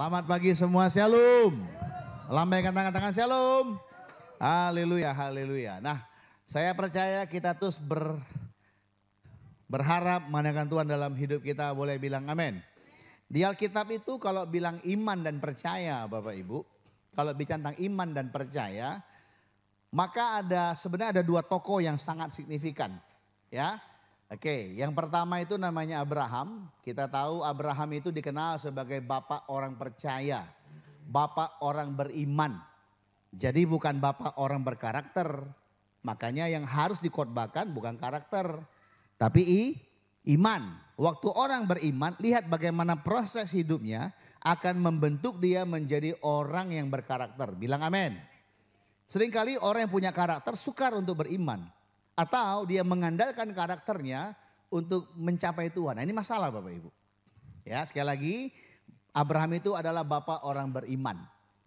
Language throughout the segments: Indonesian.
Selamat pagi semua, shalom. Lambaikan tangan-tangan, shalom. Haleluya, haleluya. Nah, saya percaya kita terus berharap mengandalkan Tuhan dalam hidup kita, boleh bilang amin. Di Alkitab itu kalau bilang iman dan percaya Bapak Ibu, kalau bicara tentang iman dan percaya, maka sebenarnya ada dua tokoh yang sangat signifikan. Ya, oke, yang pertama itu namanya Abraham. Kita tahu Abraham itu dikenal sebagai bapak orang percaya, bapak orang beriman. Jadi bukan bapak orang berkarakter. Makanya yang harus dikhotbahkan bukan karakter, tapi iman. Waktu orang beriman, lihat bagaimana proses hidupnya akan membentuk dia menjadi orang yang berkarakter. Bilang amin. Seringkali orang yang punya karakter sukar untuk beriman. Atau dia mengandalkan karakternya untuk mencapai Tuhan. Nah, ini masalah Bapak Ibu. Ya, sekali lagi Abraham itu adalah bapak orang beriman.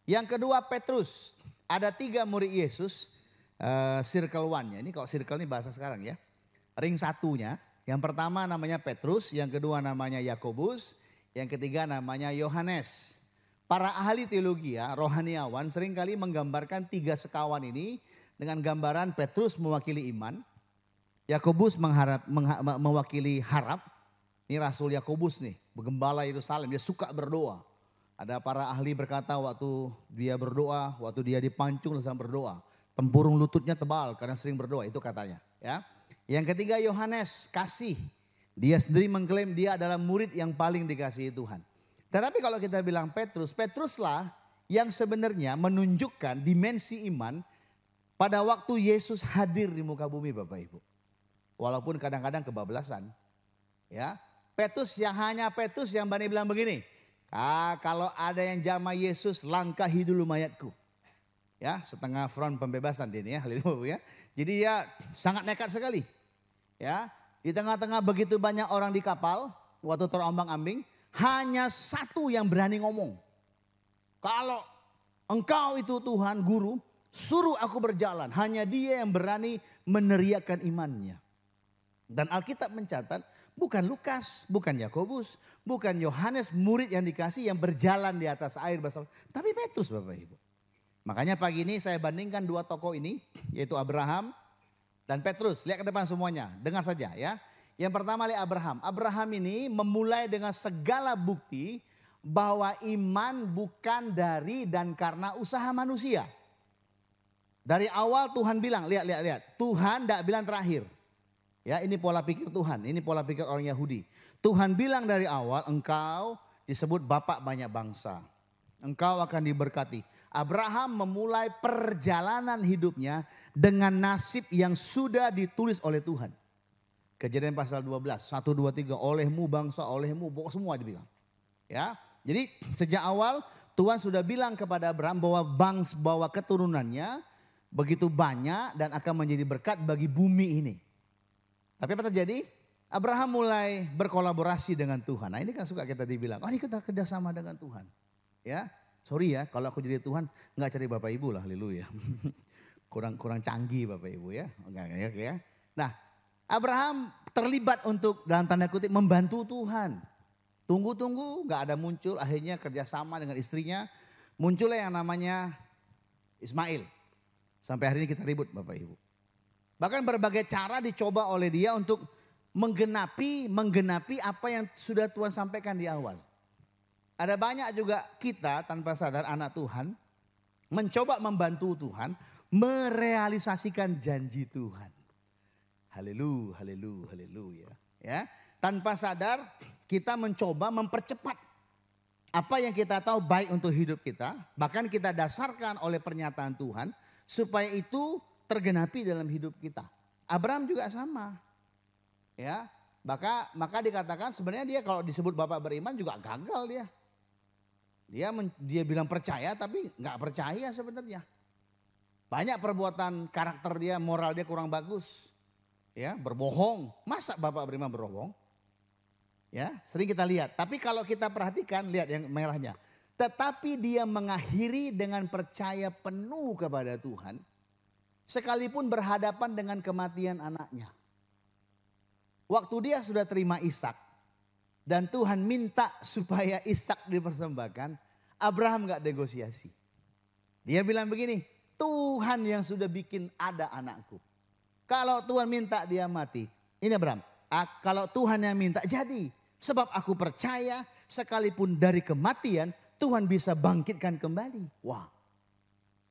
Yang kedua Petrus. Ada 3 murid Yesus, circle one-nya. Ini kalau circle ini bahasa sekarang ya. Ring satunya. Yang pertama namanya Petrus, yang kedua namanya Yakobus, yang ketiga namanya Yohanes. Para ahli teologi ya, rohaniawan seringkali menggambarkan 3 sekawan ini dengan gambaran Petrus mewakili iman, Yakobus mewakili harap. Ini Rasul Yakobus nih, penggembala Yerusalem, dia suka berdoa. Ada para ahli berkata waktu dia berdoa, waktu dia dipancung langsung berdoa. Tempurung lututnya tebal karena sering berdoa, itu katanya. Ya. Yang ketiga Yohanes, kasih. Dia sendiri mengklaim dia adalah murid yang paling dikasihi Tuhan. Tetapi kalau kita bilang Petrus, Petruslah yang sebenarnya menunjukkan dimensi iman pada waktu Yesus hadir di muka bumi Bapak Ibu. Walaupun kadang-kadang kebablasan. Ya, Petrus yang berani bilang begini. Kalau ada yang jamah Yesus, langkahi dulu mayatku. Ya, setengah front pembebasan dia ini ya, haleluya. Jadi dia sangat nekat sekali. Ya, di tengah-tengah begitu banyak orang di kapal, waktu terombang-ambing, hanya satu yang berani ngomong. Kalau engkau itu Tuhan guru, suruh aku berjalan. Hanya dia yang berani meneriakkan imannya. Dan Alkitab mencatat bukan Lukas, bukan Yakobus, bukan Yohanes murid yang dikasih yang berjalan di atas air basah, tapi Petrus Bapak Ibu. Makanya pagi ini saya bandingkan 2 tokoh ini, yaitu Abraham dan Petrus. Lihat ke depan semuanya, dengar saja ya. Yang pertama lihat Abraham. Abraham ini memulai dengan segala bukti bahwa iman bukan dari dan karena usaha manusia. Dari awal Tuhan bilang, lihat. Tuhan tidak bilang terakhir. Ya, ini pola pikir Tuhan, ini pola pikir orang Yahudi. Tuhan bilang dari awal, engkau disebut bapak banyak bangsa. Engkau akan diberkati. Abraham memulai perjalanan hidupnya dengan nasib yang sudah ditulis oleh Tuhan. Kejadian pasal 12, 1, 2, 3, olehmu bangsa, olehmu, semua dibilang. Ya, jadi sejak awal Tuhan sudah bilang kepada Abraham bahwa keturunannya begitu banyak dan akan menjadi berkat bagi bumi ini. Tapi apa terjadi? Abraham mulai berkolaborasi dengan Tuhan. Nah ini kan suka kita dibilang, oh ini kita kerjasama dengan Tuhan. Ya, sorry ya kalau aku jadi Tuhan nggak cari Bapak Ibu lah, haleluya. kurang canggih Bapak Ibu ya. Enggak ya. Nah, Abraham terlibat untuk dalam tanda kutip membantu Tuhan. Tunggu nggak ada muncul, akhirnya kerjasama dengan istrinya. Muncullah yang namanya Ismail. Sampai hari ini kita ribut Bapak Ibu. Bahkan berbagai cara dicoba oleh dia untuk menggenapi apa yang sudah Tuhan sampaikan di awal. Ada banyak juga kita tanpa sadar anak Tuhan mencoba membantu Tuhan merealisasikan janji Tuhan. Haleluya. Ya, tanpa sadar kita mencoba mempercepat apa yang kita tahu baik untuk hidup kita. Bahkan kita dasarkan oleh pernyataan Tuhan supaya itu tergenapi dalam hidup kita. Abraham juga sama. Ya, maka dikatakan sebenarnya dia kalau disebut bapak beriman juga gagal dia. Dia bilang percaya tapi nggak percaya sebenarnya. Banyak perbuatan karakter dia, moral dia kurang bagus. Ya, berbohong. Masa bapak beriman berbohong? Ya, sering kita lihat. Tapi kalau kita perhatikan, lihat yang merahnya. Tetapi dia mengakhiri dengan percaya penuh kepada Tuhan. Sekalipun berhadapan dengan kematian anaknya. Waktu dia sudah terima Ishak dan Tuhan minta supaya Ishak dipersembahkan, Abraham gak negosiasi. Dia bilang begini, Tuhan yang sudah bikin ada anakku. Kalau Tuhan minta dia mati. Ini Abraham, kalau Tuhan yang minta jadi. Sebab aku percaya sekalipun dari kematian Tuhan bisa bangkitkan kembali. Wah,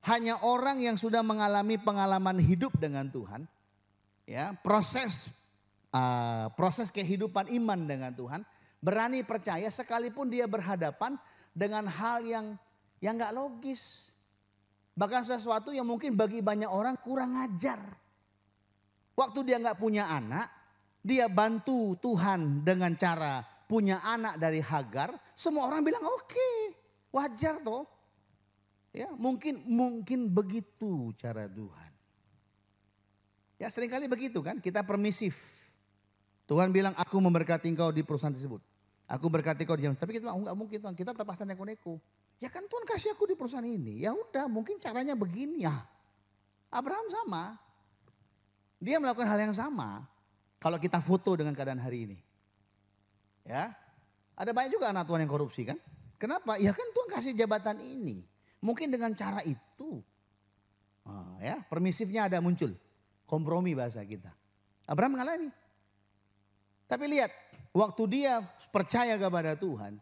hanya orang yang sudah mengalami pengalaman hidup dengan Tuhan. Ya, proses kehidupan iman dengan Tuhan. Berani percaya sekalipun dia berhadapan dengan hal yang gak logis. Bahkan sesuatu yang mungkin bagi banyak orang kurang ajar. Waktu dia gak punya anak, dia bantu Tuhan dengan cara punya anak dari Hagar. Semua orang bilang oke, wajar toh. Ya, mungkin begitu cara Tuhan. Ya seringkali begitu kan, kita permisif. Tuhan bilang aku memberkati engkau di perusahaan tersebut. Aku berkati kau di jam, tapi kita bilang enggak mungkin Tuhan, kita terpaksa neko-neko. Ya kan Tuhan kasih aku di perusahaan ini. Ya udah, mungkin caranya begini ya. Abraham sama. Dia melakukan hal yang sama. Kalau kita foto dengan keadaan hari ini. Ya. Ada banyak juga anak Tuhan yang korupsi kan? Kenapa? Ya kan Tuhan kasih jabatan ini. Mungkin dengan cara itu. Ya, permisifnya ada muncul. Kompromi bahasa kita. Abraham mengalami. Tapi lihat, waktu dia percaya kepada Tuhan.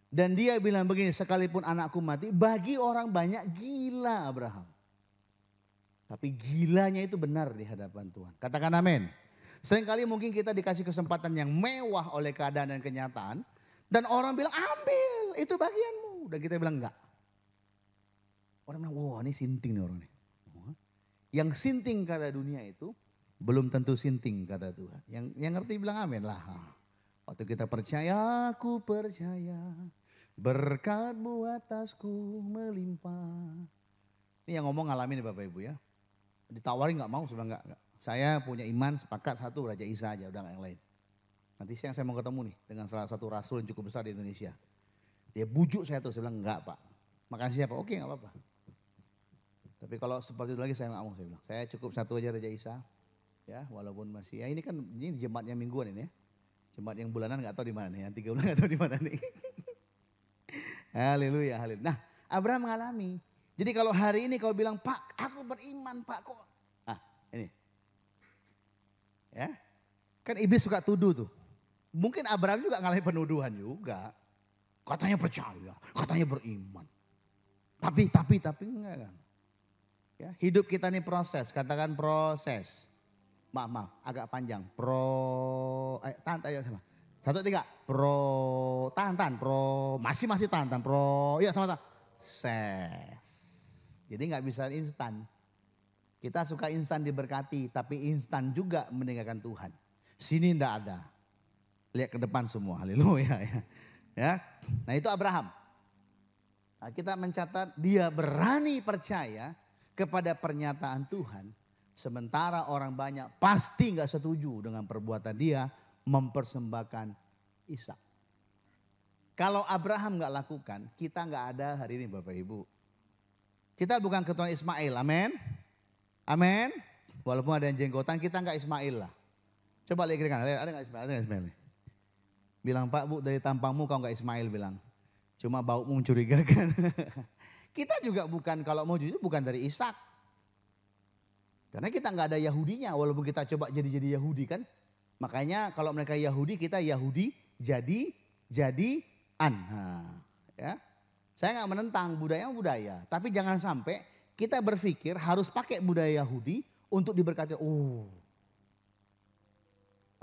Dan dia bilang begini, sekalipun anakku mati, bagi orang banyak gila Abraham. Tapi gilanya itu benar di hadapan Tuhan. Katakan amin. Seringkali mungkin kita dikasih kesempatan yang mewah oleh keadaan dan kenyataan. Dan orang bilang ambil, itu bagianmu. Dan kita bilang enggak. Orang bilang wah ini sinting nih orang ini. Yang sinting kata dunia itu belum tentu sinting kata Tuhan. Yang ngerti bilang amin lah. Waktu kita percaya, aku percaya. Berkat-Mu atasku melimpah. Ini yang ngomong ngalamin Bapak Ibu ya. Ditawarin gak mau, sudah enggak. Saya punya iman sepakat satu Raja Isa aja, udah gak yang lain. Nanti siang saya mau ketemu nih dengan salah satu rasul yang cukup besar di Indonesia. Dia bujuk saya terus, saya bilang enggak Pak. Makan siapa? Oke gak apa-apa. Tapi kalau seperti itu lagi saya gak mau, saya bilang. Saya cukup satu aja Raja Isa. Ya walaupun masih, ya ini kan ini jemaatnya mingguan ini ya. Jemaat yang bulanan gak tahu di mana nih, yang 3 bulan gak tahu di mana nih. Haleluya, haleluya. Nah, Abraham mengalami. Jadi kalau hari ini kau bilang, Pak, aku beriman, Pak, kok. Ah, ini. Ya. Kan iblis suka tuduh tuh. Mungkin Abraham juga ngalamin penuduhan juga. Katanya percaya, katanya beriman. Tapi enggak kan. Ya, hidup kita ini proses, katakan proses. Maaf, agak panjang. Tahan ayo sama. 1, 3, tahan, masih tahan, yuk sama-sama. Ses. Jadi gak bisa instan. Kita suka instan diberkati, tapi instan juga meninggalkan Tuhan. Sini ndak ada. Lihat ke depan semua, haleluya ya. Nah itu Abraham. Nah, kita mencatat dia berani percaya kepada pernyataan Tuhan. Sementara orang banyak pasti gak setuju dengan perbuatan dia mempersembahkan Ishak. Kalau Abraham gak lakukan, kita gak ada hari ini Bapak Ibu. Kita bukan keturunan Ismail, amin. Amin. Walaupun ada yang jenggotan, kita gak Ismail lah. Coba lihat kiri kanan, ada gak Ismail? Ada gak Ismail? Bilang Pak Bu dari tampangmu kau gak Ismail bilang. Cuma baumu mencurigakan. Kita juga bukan, kalau mau jujur bukan dari Ishak. Karena kita gak ada Yahudinya, walaupun kita coba jadi Yahudi kan. Makanya kalau mereka Yahudi, kita Yahudi jadian. Nah, ya. Saya nggak menentang budaya, tapi jangan sampai kita berpikir harus pakai budaya Yahudi untuk diberkati.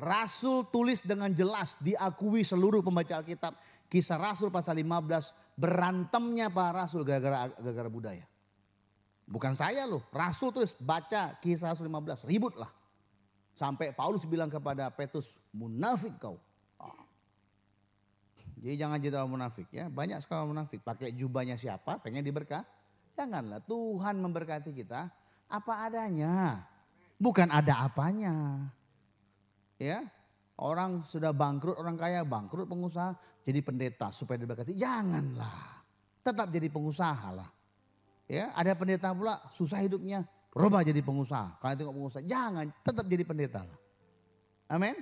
Rasul tulis dengan jelas, diakui seluruh pembaca Alkitab. Kisah Rasul pasal 15, berantemnya para rasul gara-gara budaya. Bukan saya loh, Rasul tulis, baca Kisah Rasul 15, ribut lah. Sampai Paulus bilang kepada Petrus, munafik kau. Jadi jangan jadi orang munafik ya. Banyak sekali orang munafik. Pakai jubahnya siapa, pengen diberkati. Janganlah, Tuhan memberkati kita apa adanya. Bukan ada apanya. Ya, orang sudah bangkrut, orang kaya bangkrut, pengusaha jadi pendeta supaya diberkati. Janganlah, tetap jadi pengusaha lah. Ya, ada pendeta pula susah hidupnya. Rubah jadi pengusaha. Kalau tengok pengusaha, jangan, tetap jadi pendeta lah. Amin.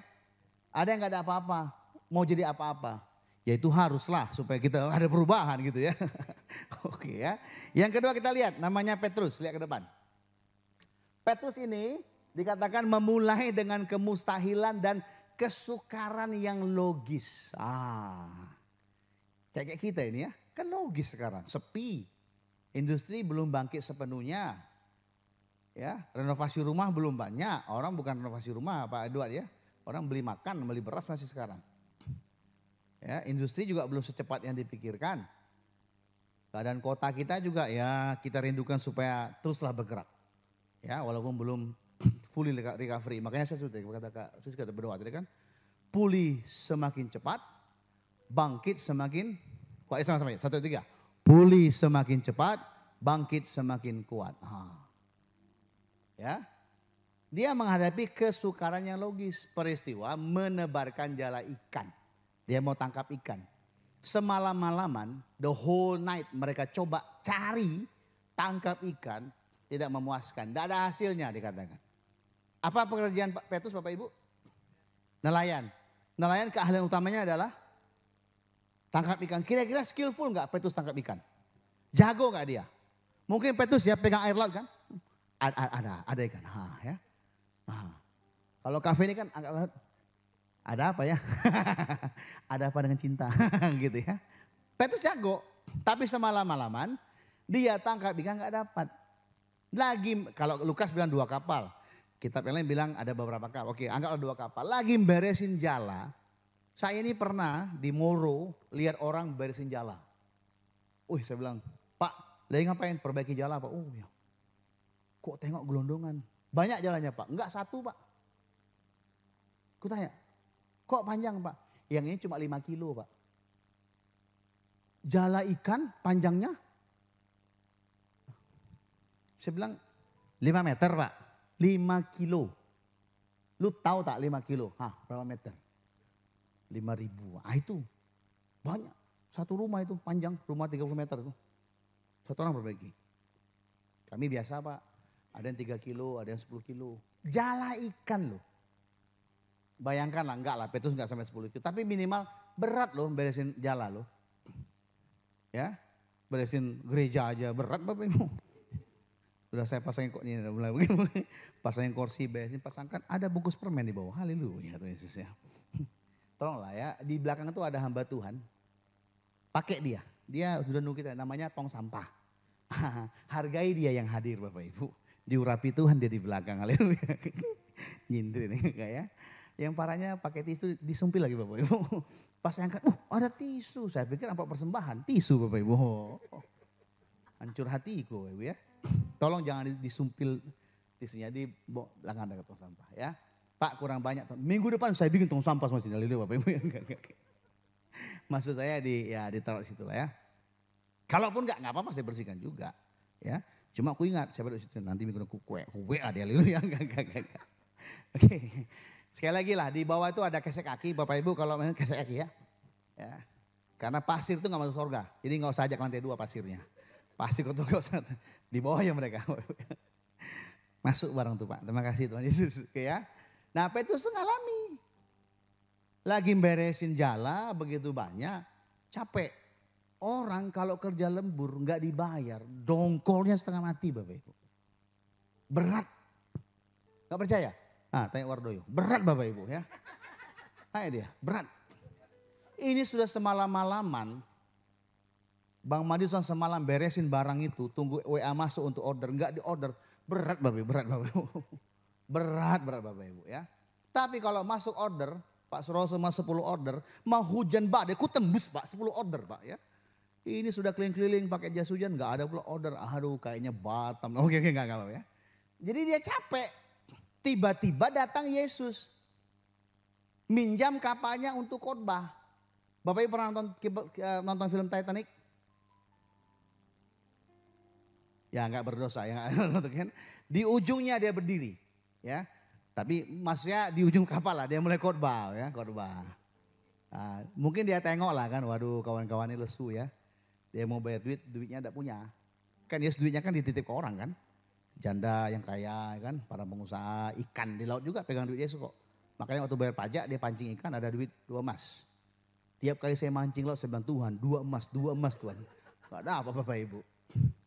Ada yang gak ada apa-apa, mau jadi apa-apa. Ya itu haruslah supaya kita ada perubahan gitu ya. Oke ya. Yang kedua kita lihat namanya Petrus, lihat ke depan. Petrus ini dikatakan memulai dengan kemustahilan dan kesukaran yang logis. Kayak kita ini ya, kan logis sekarang, sepi. Industri belum bangkit sepenuhnya. Ya, renovasi rumah belum banyak. Orang bukan renovasi rumah Pak Edward ya. Orang beli makan, beli beras masih sekarang. Ya, industri juga belum secepat yang dipikirkan. Keadaan kota kita juga ya kita rindukan supaya teruslah bergerak. Ya, walaupun belum fully recovery. Makanya saya sudah kata berdoa tadi kan. Pulih semakin cepat, bangkit semakin kuat. Sama-sama ya, 1, 2, 3. Pulih semakin cepat, bangkit semakin kuat. Ya, dia menghadapi kesukaran yang logis. Peristiwa menebarkan jala ikan. Dia mau tangkap ikan. Semalam-malaman, the whole night mereka coba cari tangkap ikan. Tidak memuaskan, tidak ada hasilnya dikatakan. Apa pekerjaan Petrus Bapak Ibu? Nelayan. Nelayan keahlian utamanya adalah tangkap ikan. Kira-kira skillful nggak Petrus tangkap ikan? Jago nggak dia? Mungkin Petrus ya pegang air laut kan? Ada ikan. Ya. Kalau kafe ini kan angkat laut. Ada apa ya? Ada apa dengan cinta gitu ya. Petrus jago, tapi semalam-malaman dia tangkap ikan nggak dapat. Lagi kalau Lukas bilang 2 kapal, kitab yang lain bilang ada beberapa kapal. Oke, anggaplah 2 kapal. Lagi beresin jala. Saya ini pernah di Moro lihat orang beresin jala. Saya bilang, Pak, lagi ngapain? Perbaiki jala Pak. Ya. Kok tengok gelondongan? Banyak jalannya Pak. Enggak, 1 Pak. Ku tanya, kok panjang Pak? Yang ini cuma 5 kilo Pak. Jala ikan panjangnya? Saya bilang 5 meter Pak. 5 kilo. Lu tahu tak 5 kilo? Berapa meter? 5.000. Itu banyak. Satu rumah itu panjang, rumah 30 meter itu. Satu orang perbaiki. Kami biasa Pak. Ada yang 3 kilo, ada yang 10 kilo. Jala ikan loh. Bayangkan lah, enggak lah, Petrus enggak sampai 10 kilo. Tapi minimal berat loh beresin jala loh. Ya, beresin gereja aja berat Bapak Ibu. Udah saya pasangin kok ini, mulai begini, pasangin kursi, beresin, pasangkan ada bungkus permen di bawah. Haleluya Tuhan Yesus ya. Tolonglah ya, di belakang itu ada hamba Tuhan. Pakai dia, dia sudah nunggu kita, namanya tong sampah. Hargai dia yang hadir Bapak Ibu. Diurapi Tuhan dia di belakang, haleluya. Nyindir nih kayak. Yang parahnya pakai tisu disumpil lagi Bapak Ibu. Pas saya angkat, ada tisu. Saya pikir apa persembahan, tisu Bapak Ibu. Hancur hatiku Bapak Ibu ya. Tolong jangan disumpil tisunya di belakang ada tong sampah ya. Pak kurang banyak. Minggu depan saya bikin tong sampah sama sini. Haleluya Bapak Ibu. Maksud saya ditaruh di situ lah ya. Kalaupun enggak apa-apa saya bersihkan juga ya. Cuma aku ingat saya berdoa situ nanti minggu depan kue ada haleluya. Oke. Sekali lagi lah di bawah itu ada kesek kaki Bapak Ibu kalau memang kesek kaki ya. Karena pasir itu gak masuk surga. Jadi gak usah ajak lantai 2 pasirnya. Pasir kotor gak usah. Di bawah ya mereka. Masuk barang tuh Pak. Terima kasih Tuhan Yesus. Oke ya. Nah Petrus tuh ngalami. Lagi beresin jala begitu banyak. Capek. Orang kalau kerja lembur gak dibayar. Dongkolnya setengah mati Bapak Ibu. Berat. Gak percaya? Tanya Wardoyo. Berat Bapak Ibu ya. Tanya dia. Berat. Ini sudah semalam-malaman. Bang Madison semalam beresin barang itu. Tunggu WA masuk untuk order. Enggak di order. Berat Bapak Ibu. Berat Bapak Ibu ya. Tapi kalau masuk order. Pak Suroso masuk 10 order. Mau hujan badai. Ku tembus Pak 10 order Pak ya. Ini sudah keliling-keliling pakai jas hujan. Enggak ada pula order. Aduh kayaknya Batam. Oke enggak apa-apa ya. Jadi dia capek. Tiba-tiba datang Yesus. Minjam kapalnya untuk khotbah. Bapak Ibu pernah nonton film Titanic? Ya enggak berdosa ya. Kan? Di ujungnya dia berdiri. Ya. Tapi maksudnya di ujung kapal lah dia mulai khotbah ya. Khotbah. Mungkin dia tengok lah kan. Waduh kawan-kawan ini lesu ya. Dia mau bayar duitnya enggak punya. Kan Yesus duitnya kan dititip ke orang kan. Janda yang kaya kan, para pengusaha ikan di laut juga pegang duit Yesus kok. Makanya waktu bayar pajak dia pancing ikan ada duit 2 emas. Tiap kali saya mancing laut saya bilang, Tuhan 2 emas Tuhan. Gak ada apa Bapak Ibu.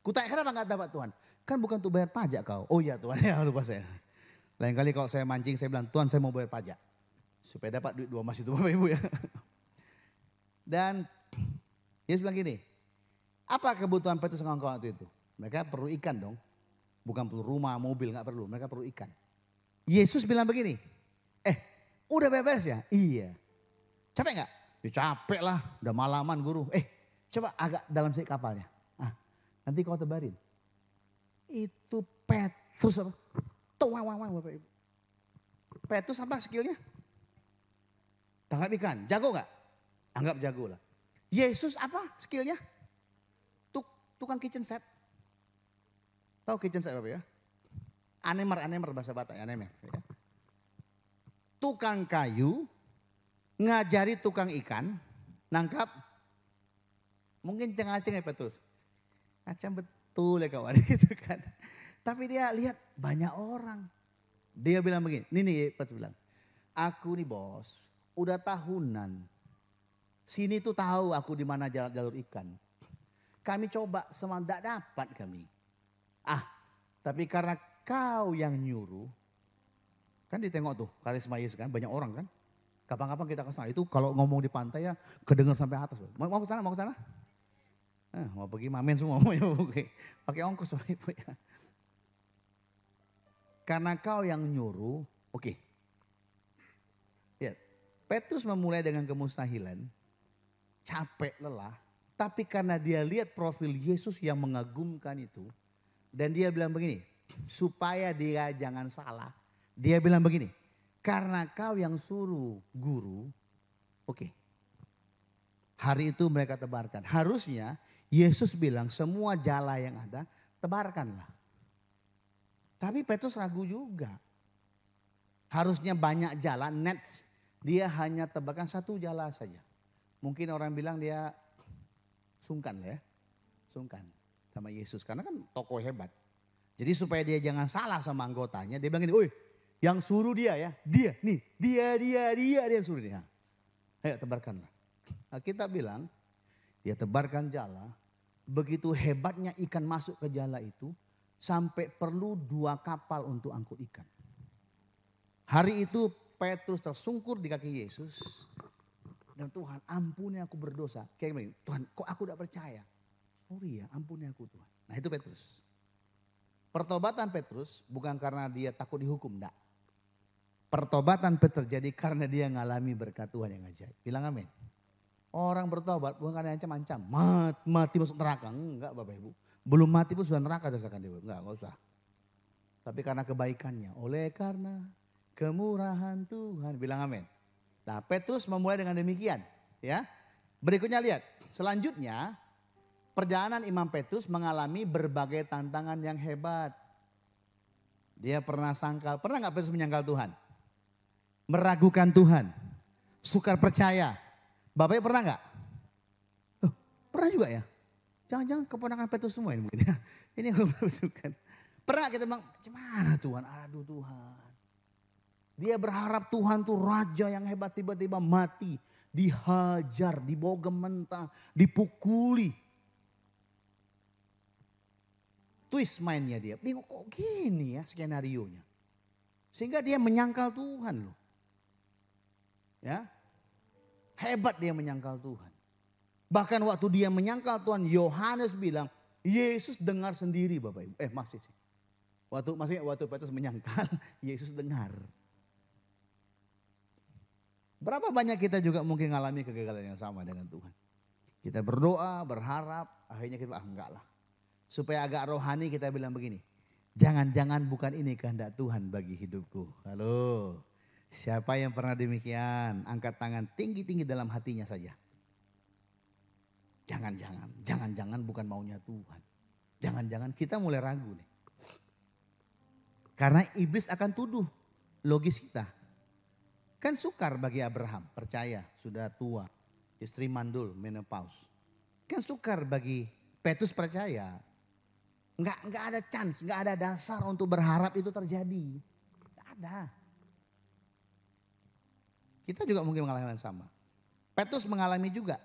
Kutanya kenapa gak dapat Tuhan? Kan bukan untuk bayar pajak kau. Oh iya Tuhan, ya lupa saya. Lain kali kalau saya mancing saya bilang, Tuhan saya mau bayar pajak. Supaya dapat duit 2 emas itu Bapak Ibu ya. Dan Yesus bilang gini, apa kebutuhan Petrus dan kawan-kawan itu? Mereka perlu ikan dong. Bukan perlu rumah, mobil, gak perlu. Mereka perlu ikan. Yesus bilang begini, udah beres ya? Iya. Capek gak? Ya capek lah, udah malaman guru. Coba agak dalam sedikit kapalnya. Nanti kau tebarin. Itu Petrus apa? Wang Bapak Ibu. Petrus apa skillnya? Tangkap ikan, jago gak? Anggap jago lah. Yesus apa skillnya? Tukang kitchen set. Tahu kitchen set Bapak ya? Anemer bahasa Batak, anemer. Ya. Tukang kayu, ngajari tukang ikan, nangkap. Mungkin cengah-cengah ya Petrus. Macam betul ya kawan itu kan. Tapi dia lihat banyak orang. Dia bilang begini, nih Petrus bilang. Aku nih bos, udah tahunan. Sini tuh tahu aku di mana jalur ikan. Kami coba semua tidak dapat kami. Tapi karena kau yang nyuruh. Kan ditengok tuh karisma Yesus kan banyak orang kan. Kapan-kapan kita ke sana. Itu kalau ngomong di pantai ya kedengar sampai atas. Mau ke sana, mau ke sana? Mau pergi mamen semua. Pakai ongkos Bapak Ibu ya. Karena kau yang nyuruh. Oke. Ya, Petrus memulai dengan kemustahilan. Capek, lelah. Tapi karena dia lihat profil Yesus yang mengagumkan itu. Dan dia bilang begini, supaya dia jangan salah. Dia bilang begini, karena kau yang suruh guru, oke. Hari itu mereka tebarkan. Harusnya Yesus bilang semua jala yang ada, tebarkanlah. Tapi Petrus ragu juga. Harusnya banyak jala, nets. Dia hanya tebarkan satu jala saja. Mungkin orang bilang dia sungkan lah ya. Sungkan sama Yesus. Karena kan tokoh hebat. Jadi supaya dia jangan salah sama anggotanya. Dia bilang gini, yang suruh dia ya. Dia yang suruh dia. Ayo tebarkanlah. Kita bilang, dia tebarkan jala. Begitu hebatnya ikan masuk ke jala itu. Sampai perlu 2 kapal untuk angkut ikan. Hari itu Petrus tersungkur di kaki Yesus. Dan Tuhan ampuni aku berdosa. Kayak gini, Tuhan kok aku tidak percaya. Sorry ya ampuni aku Tuhan. Nah itu Petrus. Pertobatan Petrus bukan karena dia takut dihukum. Enggak. Pertobatan Petrus terjadi karena dia ngalami berkat Tuhan yang ajaib. Bilang amin. Orang bertobat bukan karena ancam-ancam. Mati masuk neraka. Enggak Bapak Ibu. Belum mati pun sudah neraka rasakan dia. Enggak usah. Tapi karena kebaikannya. Oleh karena kemurahan Tuhan. Bilang amin. Nah Petrus memulai dengan demikian. Ya. Berikutnya lihat. Selanjutnya perjalanan Imam Petrus mengalami berbagai tantangan yang hebat. Dia pernah nggak Petrus menyangkal Tuhan? Meragukan Tuhan. Sukar percaya. Bapaknya pernah nggak? Pernah juga ya? Jangan-jangan keponakan Petrus semua ini mungkin ya. Ini yang bersukan. Pernah kita bilang, gimana Tuhan? Aduh Tuhan. Dia berharap Tuhan tuh raja yang hebat tiba-tiba mati. Dihajar, dibogem mentah, dipukuli. Twist mainnya dia. Bingung kok gini ya skenarionya. Sehingga dia menyangkal Tuhan loh. Ya. Hebat dia menyangkal Tuhan. Bahkan waktu dia menyangkal Tuhan, Yohanes bilang, Yesus dengar sendiri Bapak Ibu. Masih sih. Waktu Petrus menyangkal, Yesus dengar. Berapa banyak kita juga mungkin mengalami kegagalan yang sama dengan Tuhan. Kita berdoa, berharap, akhirnya kita enggak lah. Supaya agak rohani kita bilang begini. Jangan-jangan bukan ini kehendak Tuhan bagi hidupku. Halo. Siapa yang pernah demikian? Angkat tangan tinggi-tinggi dalam hatinya saja. Jangan-jangan bukan maunya Tuhan. Jangan-jangan kita mulai ragu nih. Karena iblis akan tuduh logis kita. Kan sukar bagi Abraham, percaya, sudah tua, istri mandul, menopause. Kan sukar bagi Petrus percaya. Enggak ada chance, enggak ada dasar untuk berharap itu terjadi. Enggak ada. Kita juga mungkin mengalami yang sama. Petrus mengalami juga.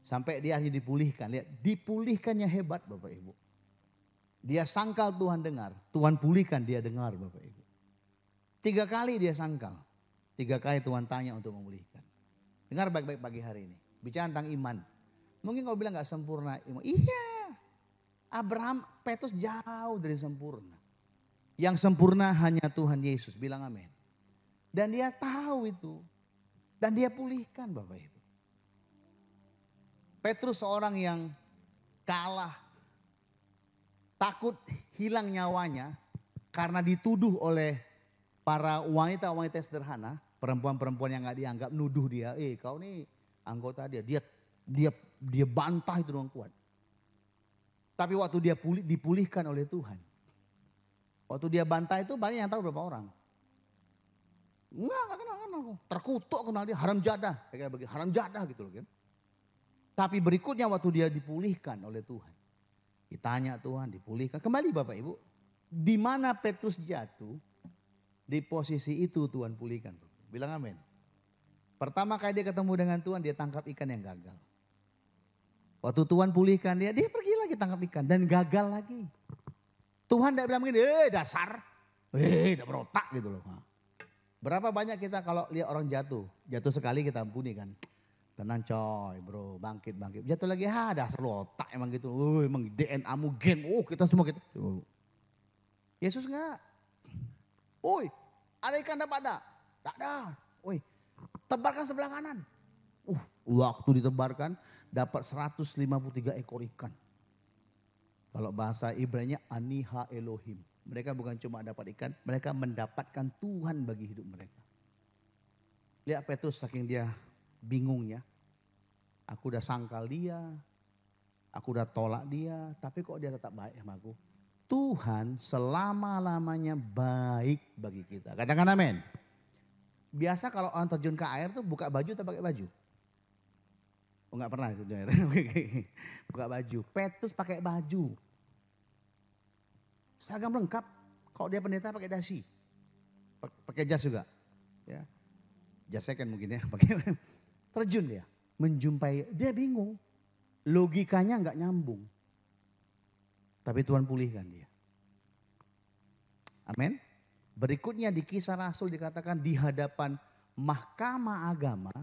Sampai dia akhirnya dipulihkan. Lihat, dipulihkannya hebat Bapak Ibu. Dia sangkal Tuhan dengar. Tuhan pulihkan dia dengar Bapak Ibu. 3 kali dia sangkal. 3 kali Tuhan tanya untuk memulihkan. Dengar baik-baik pagi hari ini. Bicara tentang iman. Mungkin kau bilang gak sempurna iman. Iya. Abraham, Petrus jauh dari sempurna. Yang sempurna hanya Tuhan Yesus. Bilang amin. Dan dia tahu itu. Dan dia pulihkan Bapak Ibu. Petrus seorang yang kalah. Takut hilang nyawanya. Karena dituduh oleh para wanita-wanita sederhana. Perempuan-perempuan yang gak dianggap nuduh dia. Kau nih anggota dia. Dia bantah itu dengan kuat. Tapi waktu dia dipulihkan oleh Tuhan. Waktu dia bantah itu banyak yang tahu berapa orang. Enggak kenal aku. Terkutuk kenal dia, haram jadah. Kayak begitu, haram jadah gitu loh kan. Tapi berikutnya waktu dia dipulihkan oleh Tuhan. Ditanya Tuhan, dipulihkan. Kembali Bapak Ibu, di mana Petrus jatuh, di posisi itu Tuhan pulihkan. Bilang amin. Pertama kali dia ketemu dengan Tuhan, dia tangkap ikan yang gagal. Waktu Tuhan pulihkan dia pergi lagi tangkap ikan dan gagal lagi. Tuhan tidak bilang begini, dasar, tidak berotak gitu loh. Berapa banyak kita kalau lihat orang jatuh sekali kita ampuni kan. Tenang coy bro, bangkit. Jatuh lagi, dasar lo otak emang gitu. Emang DNA-mu gen, kita semua gitu. Yesus enggak. Ada ikan dapat ada? Tak ada. Tebarkan sebelah kanan. Waktu ditebarkan dapat 153 ekor ikan. Kalau bahasa Ibrani Aniha Elohim. Mereka bukan cuma dapat ikan, mereka mendapatkan Tuhan bagi hidup mereka. Lihat Petrus saking dia bingungnya. Aku udah sangkal dia, aku udah tolak dia, tapi kok dia tetap baik sama aku. Tuhan selama-lamanya baik bagi kita. Katakan amin. Biasa kalau orang terjun ke air tuh buka baju atau pakai baju? Enggak pernah itu. Buka baju. Petrus pakai baju. Seragam lengkap. Kalau dia pendeta pakai dasi. Pakai jas juga. Ya. Jas second mungkin ya. Terjun dia. Menjumpai. Dia bingung. Logikanya enggak nyambung. Tapi Tuhan pulihkan dia. Amin. Berikutnya di Kisah Rasul dikatakan di hadapan mahkamah agama.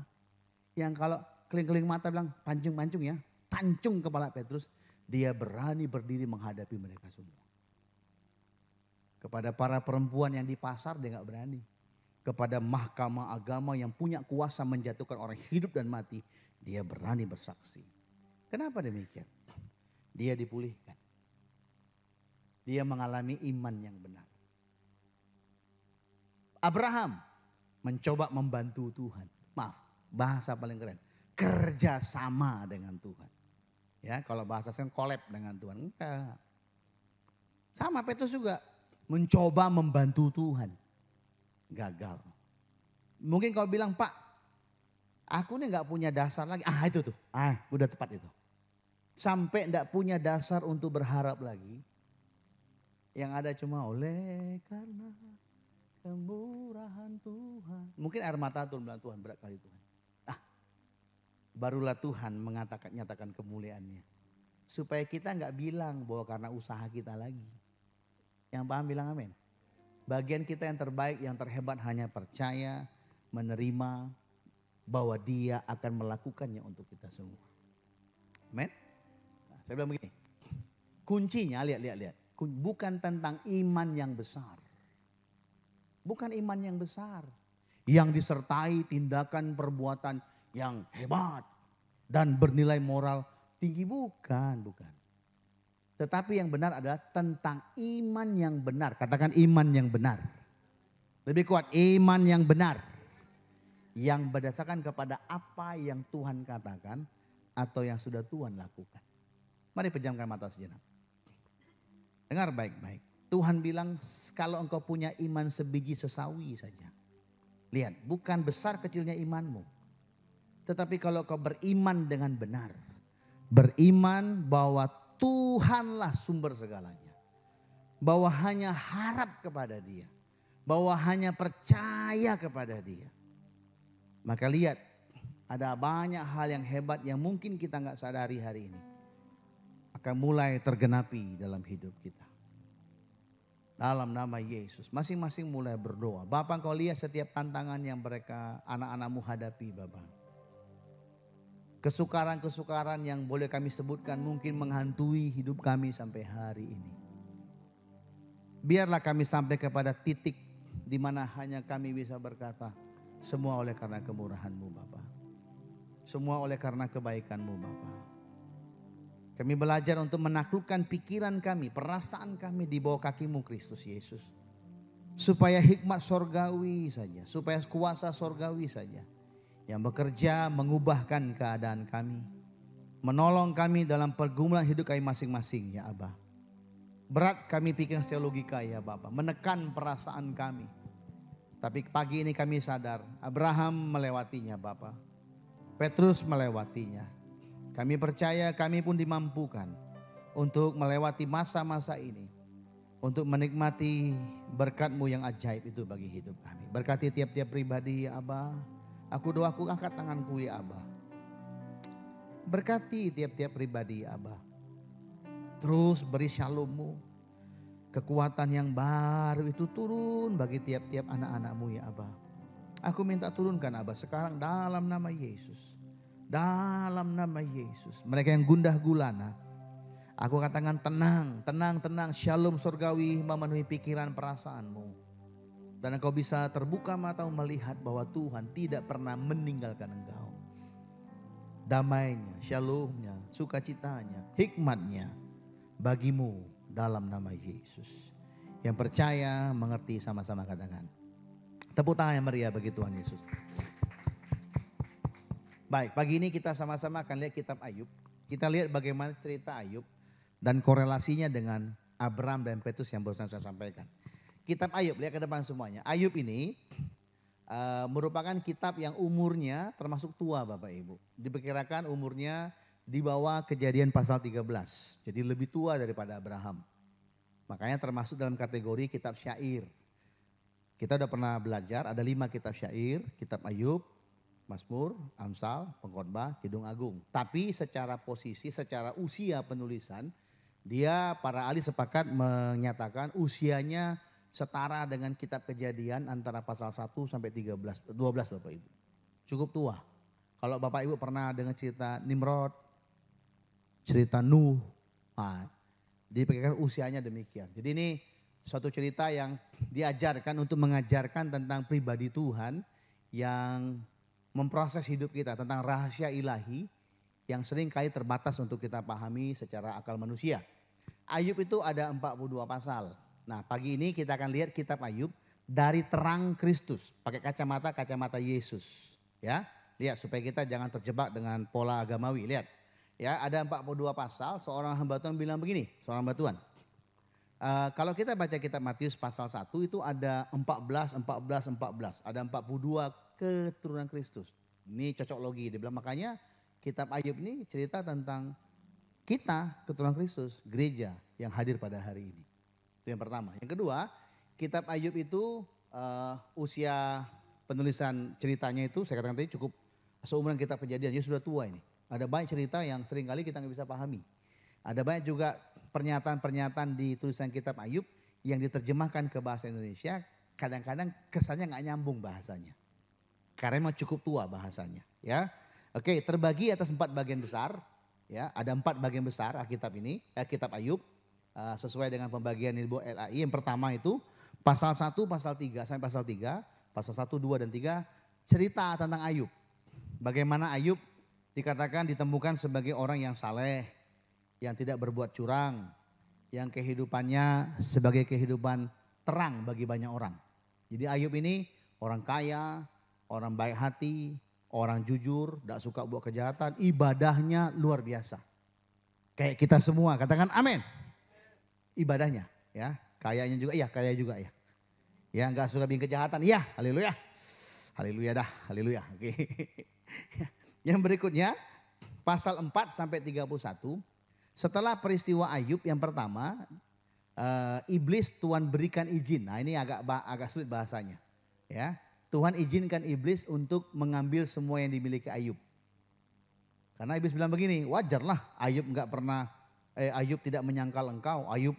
Yang kalau keling-keling mata bilang pancung-pancung ya. Pancung kepala Petrus. Dia berani berdiri menghadapi mereka semua. Kepada para perempuan yang di pasar dia gak berani. Kepada mahkamah agama yang punya kuasa menjatuhkan orang hidup dan mati. Dia berani bersaksi. Kenapa demikian? Dia dipulihkan. Dia mengalami iman yang benar. Abraham mencoba membantu Tuhan. Maaf, bahasa paling keren. Kerjasama dengan Tuhan. Ya, kalau bahasa saya collab dengan Tuhan. Enggak. Sama Petrus juga. Mencoba membantu Tuhan. Gagal. Mungkin kau bilang, Pak, aku nih gak punya dasar lagi. Itu tuh. Udah tepat itu. Sampai gak punya dasar untuk berharap lagi. Yang ada cuma oleh karena kemurahan Tuhan. Mungkin air mata Tuhan bilang Tuhan berat kali Tuhan. Barulah Tuhan nyatakan kemuliaannya. Supaya kita gak bilang bahwa karena usaha kita lagi. Yang paham bilang amin. Bagian kita yang terbaik, yang terhebat hanya percaya, menerima bahwa dia akan melakukannya untuk kita semua. Amin. Saya bilang begini. Kuncinya lihat. Bukan tentang iman yang besar. Bukan iman yang besar. Yang disertai tindakan perbuatan yang hebat. Dan bernilai moral tinggi. Bukan. Tetapi yang benar adalah tentang iman yang benar. Katakan iman yang benar. Lebih kuat, iman yang benar. Yang berdasarkan kepada apa yang Tuhan katakan atau yang sudah Tuhan lakukan. Mari pejamkan mata sejenak. Dengar baik-baik. Tuhan bilang kalau engkau punya iman sebiji sesawi saja. Lihat, bukan besar kecilnya imanmu. Tetapi kalau kau beriman dengan benar. Beriman bahwa Tuhanlah sumber segalanya. Bahwa hanya harap kepada dia. Bahwa hanya percaya kepada dia. Maka lihat, Ada banyak hal yang hebat yang mungkin kita nggak sadari hari ini. Akan mulai tergenapi dalam hidup kita. Dalam nama Yesus. Masing-masing mulai berdoa. Bapak, kau lihat setiap tantangan yang mereka, anak-anakmu hadapi Bapak. Kesukaran-kesukaran yang boleh kami sebutkan mungkin menghantui hidup kami sampai hari ini. Biarlah kami sampai kepada titik di mana hanya kami bisa berkata, semua oleh karena kemurahan-Mu Bapa. Semua oleh karena kebaikan-Mu Bapa. Kami belajar untuk menaklukkan pikiran kami, perasaan kami di bawah kaki-Mu Kristus Yesus. Supaya hikmat sorgawi saja, supaya kuasa sorgawi saja. Yang bekerja mengubahkan keadaan kami. Menolong kami dalam pergumulan hidup kami masing-masing ya Abah. Berat kami pikirkan secara logika ya Bapak, menekan perasaan kami. Tapi pagi ini kami sadar Abraham melewatinya Bapak. Petrus melewatinya. Kami percaya kami pun dimampukan untuk melewati masa-masa ini. Untuk menikmati berkat-Mu yang ajaib itu bagi hidup kami. Berkati tiap-tiap pribadi ya Abah. Aku doaku angkat tanganku ya Abah. Berkati tiap-tiap pribadi ya Abah. Terus beri shalom-Mu. Kekuatan yang baru itu turun bagi tiap-tiap anak-anak-Mu ya Abah. Aku minta turunkan Abah sekarang dalam nama Yesus. Dalam nama Yesus. Mereka yang gundah gulana. Aku katakan tenang, tenang, tenang. Shalom surgawi memenuhi pikiran perasaanmu. Dan engkau bisa terbuka mata melihat bahwa Tuhan tidak pernah meninggalkan engkau. Damainya, shalomnya, sukacitanya, hikmatnya bagimu dalam nama Yesus. Yang percaya, mengerti sama-sama katakan. Tepuk tangan yang meriah bagi Tuhan Yesus. Baik, pagi ini kita sama-sama akan lihat kitab Ayub. Kita lihat bagaimana cerita Ayub dan korelasinya dengan Abraham dan Petrus yang barusan saya sampaikan. Kitab Ayub, lihat ke depan semuanya. Ayub ini merupakan kitab yang umurnya termasuk tua Bapak Ibu. Diperkirakan umurnya di bawah Kejadian pasal 13. Jadi lebih tua daripada Abraham. Makanya termasuk dalam kategori kitab syair. Kita udah pernah belajar ada 5 kitab syair, kitab Ayub, Mazmur, Amsal, Pengkhotbah, Kidung Agung. Tapi secara posisi, secara usia penulisan, dia para ahli sepakat menyatakan usianya setara dengan kitab Kejadian antara pasal 1 sampai 12 Bapak Ibu. Cukup tua. Kalau Bapak Ibu pernah dengar cerita Nimrod, cerita Nuh, diperkirakan usianya demikian. Jadi ini suatu cerita yang diajarkan untuk mengajarkan tentang pribadi Tuhan yang memproses hidup kita, tentang rahasia ilahi yang sering kali terbatas untuk kita pahami secara akal manusia. Ayub itu ada 42 pasal. Nah pagi ini kita akan lihat kitab Ayub dari terang Kristus, pakai kacamata Yesus. Ya, lihat supaya kita jangan terjebak dengan pola agamawi. Lihat, ya ada 42 pasal. Seorang hamba Tuhan bilang begini, seorang hamba Tuhan. Kalau kita baca kitab Matius pasal 1 itu ada 14. Ada 42 keturunan Kristus. Ini cocok logi. Dia bilang makanya kitab Ayub ini cerita tentang kita keturunan Kristus. Gereja yang hadir pada hari ini. Itu yang pertama. Yang kedua, kitab Ayub itu usia penulisan ceritanya itu saya katakan tadi cukup seumuran kitab Kejadian. Dia sudah tua ini. Ada banyak cerita yang seringkali kita nggak bisa pahami. Ada banyak juga pernyataan-pernyataan di tulisan kitab Ayub yang diterjemahkan ke bahasa Indonesia. Kadang-kadang kesannya nggak nyambung bahasanya. Karena memang cukup tua bahasanya. Ya, oke, terbagi atas 4 bagian besar. Ya, ada 4 bagian besar Alkitab ini, kitab Ayub. Sesuai dengan pembagian Ibu LAI. Yang pertama itu pasal 1, pasal 3 sampai pasal 3. Pasal 1, 2 dan 3 cerita tentang Ayub. Bagaimana Ayub dikatakan ditemukan sebagai orang yang saleh, yang tidak berbuat curang, yang kehidupannya sebagai kehidupan terang bagi banyak orang. Jadi Ayub ini orang kaya, orang baik hati, orang jujur, tidak suka buat kejahatan, ibadahnya luar biasa. Kayak kita semua, katakan amin. Ibadahnya, ya, kayanya juga, iya kaya juga ya. Ya, nggak suka bikin kejahatan, iya, haleluya. Haleluya dah, haleluya. Oke. Yang berikutnya pasal 4 sampai 31. Setelah peristiwa Ayub yang pertama, iblis Tuhan berikan izin. Nah ini agak sulit bahasanya. Ya, Tuhan izinkan iblis untuk mengambil semua yang dimiliki Ayub. Karena iblis bilang begini, wajarlah Ayub Ayub tidak menyangkal engkau. Ayub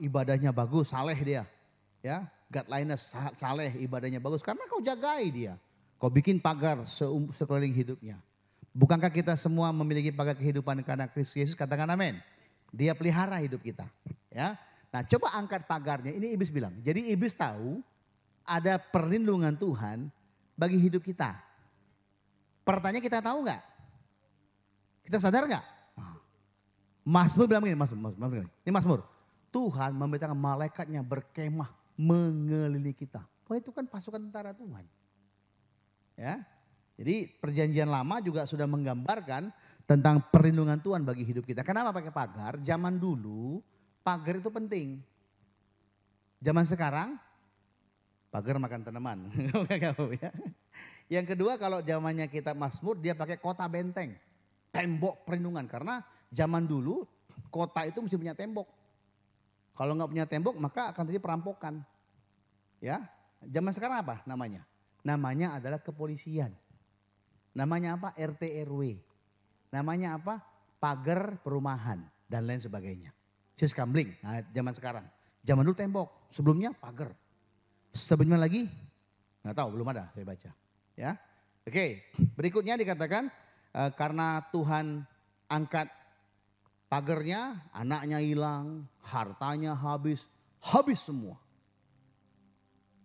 ibadahnya bagus, saleh dia. Ya, godliness, saleh, ibadahnya bagus karena kau jagai dia. Kau bikin pagar sekeliling hidupnya. Bukankah kita semua memiliki pagar kehidupan karena Kristus Yesus? Katakan amin. Dia pelihara hidup kita. Ya. Nah, coba angkat pagarnya. Ini iblis bilang. Jadi iblis tahu ada perlindungan Tuhan bagi hidup kita. Pertanyaan, kita tahu nggak? Kita sadar nggak? Mazmur bilang begini, ini Mazmur. Tuhan memerintahkan malaikatnya berkemah mengelilingi kita. Wah, itu kan pasukan tentara Tuhan. Ya, jadi perjanjian lama juga sudah menggambarkan tentang perlindungan Tuhan bagi hidup kita. Kenapa pakai pagar? Zaman dulu pagar itu penting. Zaman sekarang pagar makan tanaman. Yang kedua, kalau zamannya kita Mazmur, dia pakai kota benteng, tembok perlindungan. Karena zaman dulu kota itu mesti punya tembok. Kalau nggak punya tembok maka akan terjadi perampokan. Ya, zaman sekarang apa namanya? Namanya adalah kepolisian. Namanya apa? RT RW. Namanya apa? Pagar perumahan dan lain sebagainya. Siskambling. Nah, zaman sekarang. Zaman dulu tembok, sebelumnya pagar. Sebelumnya lagi nggak tahu, belum ada saya baca. Ya. Oke, berikutnya dikatakan karena Tuhan angkat pagarnya, anaknya hilang, hartanya habis semua.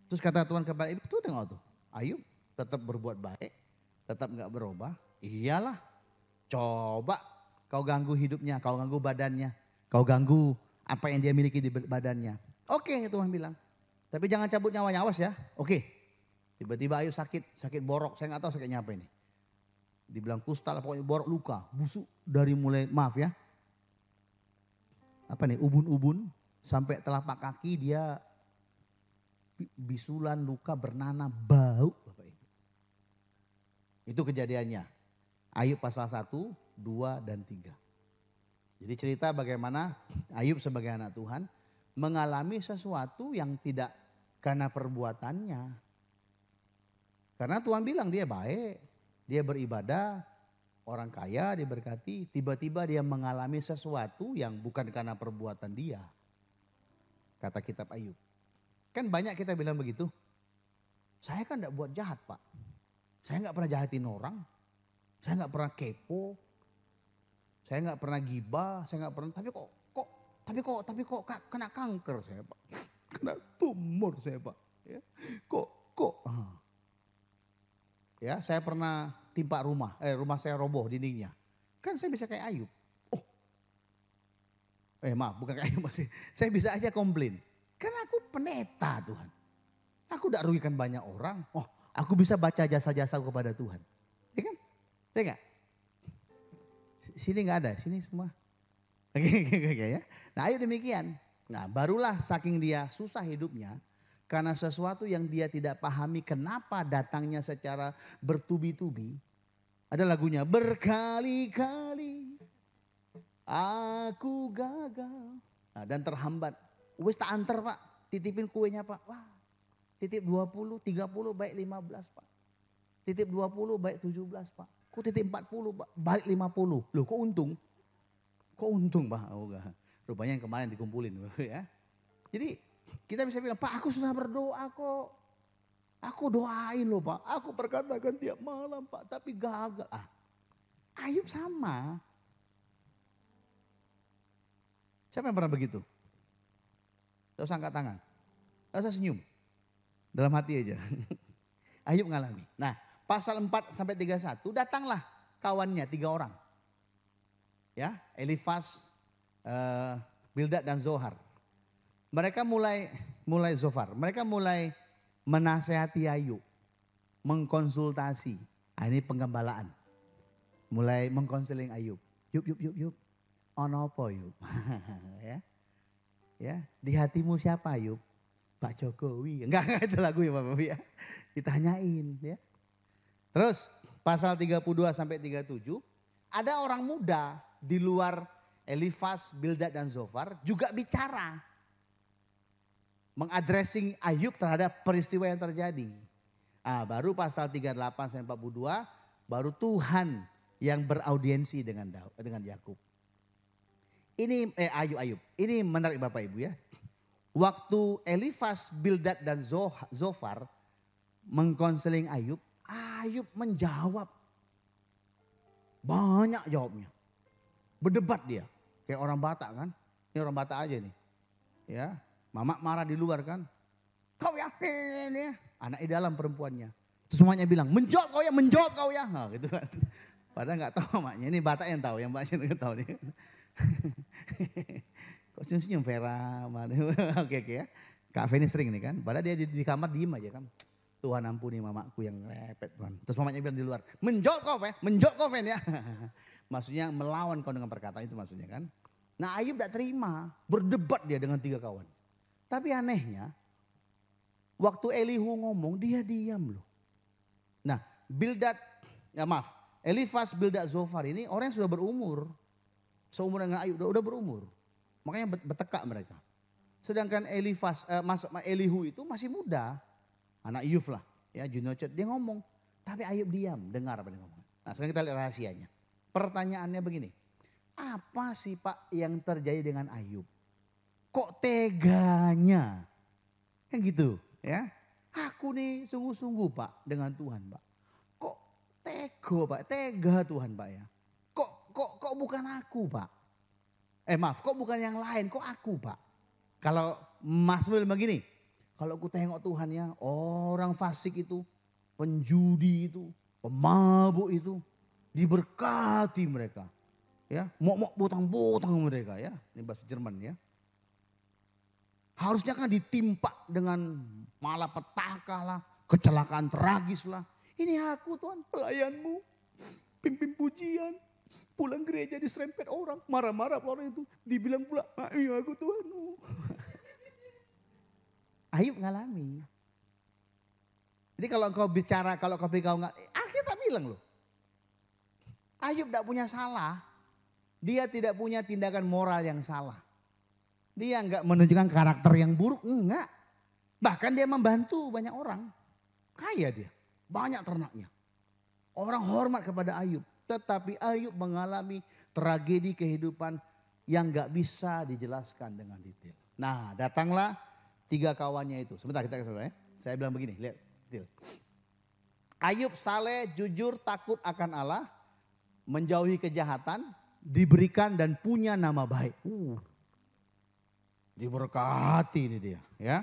Terus kata Tuhan kepada Ayub, tuh tengok tuh, Ayub tetap berbuat baik, tetap nggak berubah. Iyalah, coba kau ganggu hidupnya, kau ganggu badannya, kau ganggu apa yang dia miliki di badannya. Oke, Tuhan bilang, tapi jangan cabut nyawanya, awas ya. Oke, tiba-tiba Ayub sakit borok, saya nggak tahu sakitnya apa ini. Dibilang kusta, pokoknya borok, luka, busuk dari mulai, maaf ya, apa nih, ubun-ubun sampai telapak kaki dia bisulan, luka, bernanah, bau. Bapak Ibu. Itu kejadiannya. Ayub pasal 1, 2, dan 3. Jadi cerita bagaimana Ayub sebagai anak Tuhan mengalami sesuatu yang tidak karena perbuatannya. Karena Tuhan bilang dia baik, dia beribadah, orang kaya, diberkati. Tiba-tiba dia mengalami sesuatu yang bukan karena perbuatan dia. Kata kitab Ayub. Kan banyak kita bilang begitu. Saya kan enggak buat jahat, Pak. Saya enggak pernah jahatin orang. Saya enggak pernah kepo. Saya enggak pernah gibah, saya enggak pernah, tapi kok kena kanker saya, Pak. Kena tumor saya, Pak. Ya. Ya, saya pernah timpa rumah saya roboh dindingnya. Kan saya bisa kayak Ayub. Maaf, bukan kayak Ayub masih. Saya bisa aja komplain. Karena aku pendeta Tuhan. Aku tidak rugikan banyak orang. Aku bisa baca jasa-jasa kepada Tuhan. Ya kan? Ya enggak? Sini enggak ada, sini semua. Oke ya. Nah, ayo demikian. Nah, barulah saking dia susah hidupnya. Karena sesuatu yang dia tidak pahami kenapa datangnya secara bertubi-tubi. Ada lagunya, berkali-kali aku gagal. Nah, dan terhambat. Wis tak antar, Pak, titipin kuenya, Pak. Wah, titip 20, 30 baik 15, Pak. Titip 20 baik 17, Pak. Ku titip 40 Pak, baik 50. Loh, kok untung? Kok untung, Pak? Rupanya yang kemarin dikumpulin ya. Jadi kita bisa bilang, Pak, aku sudah berdoa kok. Aku doain loh, Pak. Aku perkatakan tiap malam, Pak, tapi gagal. Ayub sama. Siapa yang pernah begitu? Tidak usah angkat tangan. Tidak usah senyum. Dalam hati aja. Ayub ngalami. Nah, pasal 4 sampai 31 datanglah kawannya 3 orang. Ya, Elifaz, Bildad dan Zohar. Mereka mulai Zofar. Mereka mulai menasehati Ayub. Mengkonsultasi. Ini penggembalaan. Mulai mengkonseling Ayub. Yub. Ono apa Ayub? Ya, di hatimu siapa Ayub? Pak Jokowi. Enggak itu lagu ya Bapak ya. Ditanyain ya. Terus pasal 32 sampai 37 ada orang muda di luar Elifaz, Bildad dan Zofar juga bicara. Mengadressing Ayub terhadap peristiwa yang terjadi. Baru pasal 38 sampai 42 baru Tuhan yang beraudiensi dengan Yakub. Ini Ayub. Ini menarik Bapak Ibu ya. Waktu Elifas, Bildad dan Zofar mengkonseling Ayub menjawab. Banyak jawabnya. Berdebat dia. Kayak orang Batak kan. Ini orang Batak aja nih. Ya, mama marah di luar kan. Kau ya, ini ya. Anak di dalam perempuannya. Terus semuanya bilang, menjawab kau ya. Nah, gitu kan. Padahal nggak tahu maknya. Ini Batak yang tahu, yang mbaknya nggak tahu nih. Kok senyum Vera. Oke ya. Kak Feni sering nih kan. Padahal dia di kamar diem aja kan. Tuhan ampuni mamaku yang lepet Tuhan. Terus mamanya bilang di luar, menjawab kau Fen ya. Maksudnya melawan kau dengan perkataan itu maksudnya kan. Nah Ayub tidak terima, berdebat dia dengan 3 kawan. Tapi anehnya, waktu Elihu ngomong dia diam loh. Nah Elifas, Bildad, Zofar ini orang yang sudah berumur. Seumur dengan Ayub, udah berumur. Makanya bertekak mereka. Sedangkan Elihu itu masih muda. Anak Yuf lah, ya junior church. Dia ngomong, tapi Ayub diam, dengar apa dia ngomong. Nah sekarang kita lihat rahasianya. Pertanyaannya begini, apa sih Pak yang terjadi dengan Ayub? Kok teganya? Kan gitu ya. Aku nih sungguh-sungguh Pak dengan Tuhan Pak. Kok tega Tuhan Pak ya. Kok bukan aku Pak. Kok bukan yang lain, kok aku Pak. Kalau Mazmur begini, kalau aku tengok Tuhan ya, orang fasik itu, penjudi itu, pemabuk itu, diberkati mereka. Ya, mau butang-butang mereka ya. Ini bahasa Jerman ya. Harusnya kan ditimpa dengan malapetaka lah, kecelakaan tragis lah. Ini aku Tuhan, pelayanmu, pimpin pujian, pulang gereja diserempet orang, marah-marah orang itu, dibilang pula, maafin aku Tuhanmu. Ayub ngalami. Jadi kalau kau bicara, kalau kau nggak, kita bilang loh. Ayub tidak punya salah. Dia tidak punya tindakan moral yang salah. Dia nggak menunjukkan karakter yang buruk, enggak. Bahkan dia membantu banyak orang. Kaya dia, banyak ternaknya. Orang hormat kepada Ayub. Tetapi Ayub mengalami tragedi kehidupan yang nggak bisa dijelaskan dengan detail. Nah datanglah 3 kawannya itu. Sebentar kita kesana ya. Saya bilang begini, lihat. Ayub saleh, jujur, takut akan Allah, menjauhi kejahatan, diberikan dan punya nama baik. Diberkati ini dia, ya.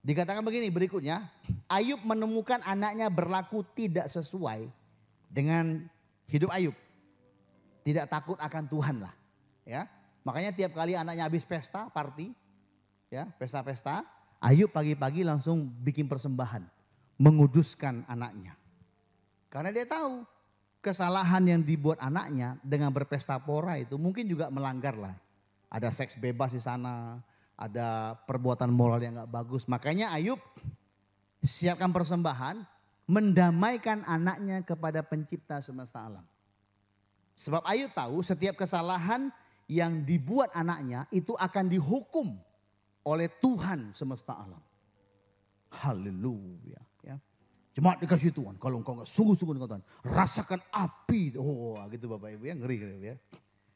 Dikatakan begini berikutnya, Ayub menemukan anaknya berlaku tidak sesuai dengan hidup Ayub. Tidak takut akan Tuhan lah, ya. Makanya tiap kali anaknya habis pesta, party, ya, pesta-pesta, Ayub pagi-pagi langsung bikin persembahan, menguduskan anaknya. Karena dia tahu kesalahan yang dibuat anaknya dengan berpesta pora itu mungkin juga melanggar lah. Ada seks bebas di sana, ada perbuatan moral yang gak bagus. Makanya Ayub siapkan persembahan, mendamaikan anaknya kepada pencipta semesta alam. Sebab Ayub tahu setiap kesalahan yang dibuat anaknya itu akan dihukum oleh Tuhan semesta alam. Haleluya. Ya. Jemaat dikasih Tuhan. Kalau engkau enggak sungguh-sungguh dengan Tuhan. Rasakan api. Oh gitu Bapak Ibu ya. Ngeri ya.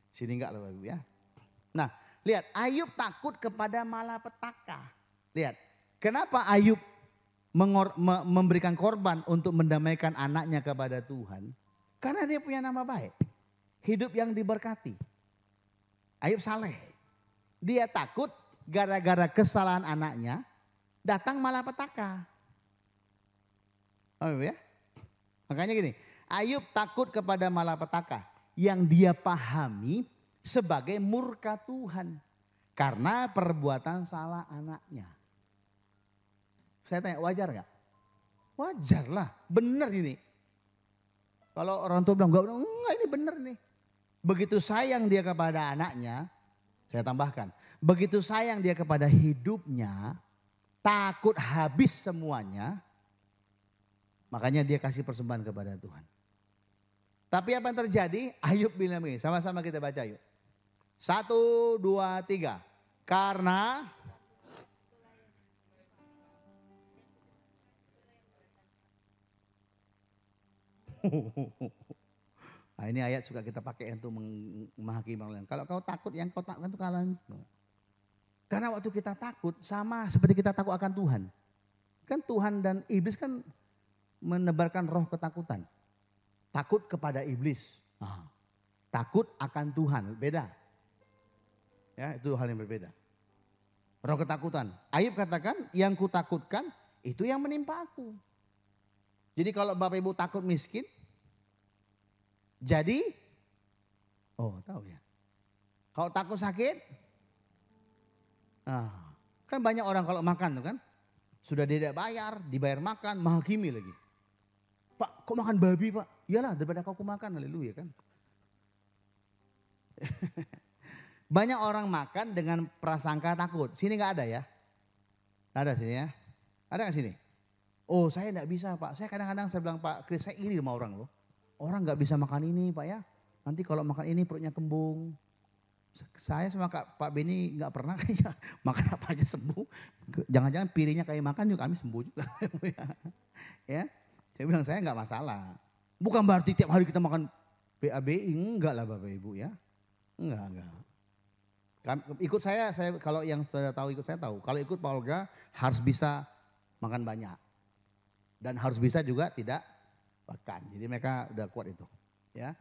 Sini enggak lah Bapak Ibu ya. Nah lihat Ayub takut kepada malapetaka. Lihat. Kenapa Ayub memberikan korban untuk mendamaikan anaknya kepada Tuhan? Karena dia punya nama baik. Hidup yang diberkati. Ayub saleh. Dia takut gara-gara kesalahan anaknya datang malapetaka. Oh ya. Makanya gini, Ayub takut kepada malapetaka yang dia pahami sebagai murka Tuhan karena perbuatan salah anaknya. Saya tanya wajar gak? Wajar lah, benar ini. Kalau orang tua bilang enggak ini benar nih. Begitu sayang dia kepada anaknya, saya tambahkan. Begitu sayang dia kepada hidupnya, takut habis semuanya, makanya dia kasih persembahan kepada Tuhan. Tapi apa yang terjadi? Ayub bilang begini, sama-sama kita baca yuk. 1, 2, 3. Karena Nah, ini ayat suka kita pakai untuk menghakimi orang lain. Kalau kau takut, yang kau takutkan itu kalah. Karena waktu kita takut sama seperti kita takut akan Tuhan. Kan Tuhan dan iblis kan menebarkan roh ketakutan. Takut kepada iblis. Takut akan Tuhan, beda. Ya, itu hal yang berbeda. Roh ketakutan. Ayub katakan, yang kutakutkan itu yang menimpa aku. Jadi kalau Bapak Ibu takut miskin, jadi, tahu ya. Kalau takut sakit, kan banyak orang kalau makan tuh kan, sudah tidak bayar, dibayar makan, menghakimi lagi. Pak, kok makan babi Pak? Iyalah daripada kau makan, haleluya kan. Banyak orang makan dengan prasangka takut. Sini nggak ada ya? Ada sini ya? Ada nggak sini? Oh saya nggak bisa Pak. Saya kadang-kadang saya bilang Pak Kris, saya iri sama orang loh. Orang nggak bisa makan ini Pak ya. Nanti kalau makan ini perutnya kembung. Saya sama Pak Beni nggak pernah makan apa aja sembuh. Jangan-jangan piringnya kayak makan juga kami sembuh juga. Ya, saya bilang saya nggak masalah. Bukan berarti tiap hari kita makan BABI, enggak lah Bapak Ibu ya. Enggak. Ikut saya kalau yang sudah tahu ikut saya tahu. Kalau ikut Pak Olga harus bisa makan banyak. Dan harus bisa juga tidak makan. Jadi mereka udah kuat itu. Ya.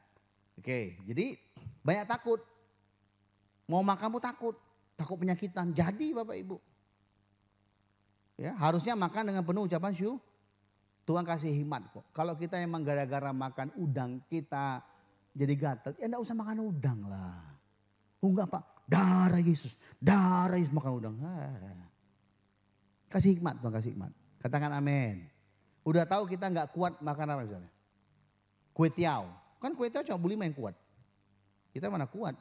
Oke, jadi banyak takut. Mau makan pun takut. Takut penyakitan. Jadi Bapak Ibu. Ya, harusnya makan dengan penuh ucapan syukur. Tuhan kasih hikmat kok. Kalau kita emang gara-gara makan udang kita jadi gatal, ya enggak usah makan udang lah. Enggak Pak, darah Yesus makan udang. Kasih hikmat Tuhan, kasih hikmat. Katakan amin. Udah tahu kita enggak kuat makan apa misalnya? Kue tiaw. Kan kue tiaw cuma beli yang kuat. Kita mana kuat?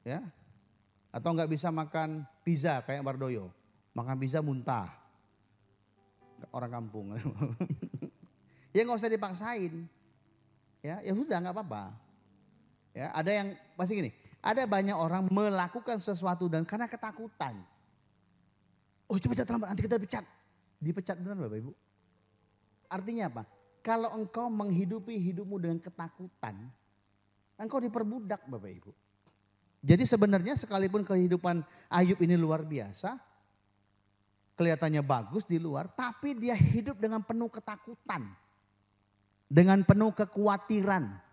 Ya. Atau enggak bisa makan pizza kayak Bardoyo. Makan pizza muntah. Orang kampung. Ya enggak usah dipaksain. Ya sudah enggak apa-apa. Ya, ada yang pasti gini, ada banyak orang melakukan sesuatu dan karena ketakutan. Oh cepat terlambat nanti kita dipecat. Dipecat benar Bapak Ibu. Artinya apa? Kalau engkau menghidupi hidupmu dengan ketakutan, engkau diperbudak Bapak Ibu. Jadi sebenarnya sekalipun kehidupan Ayub ini luar biasa, kelihatannya bagus di luar, tapi dia hidup dengan penuh ketakutan. Dengan penuh kekhawatiran.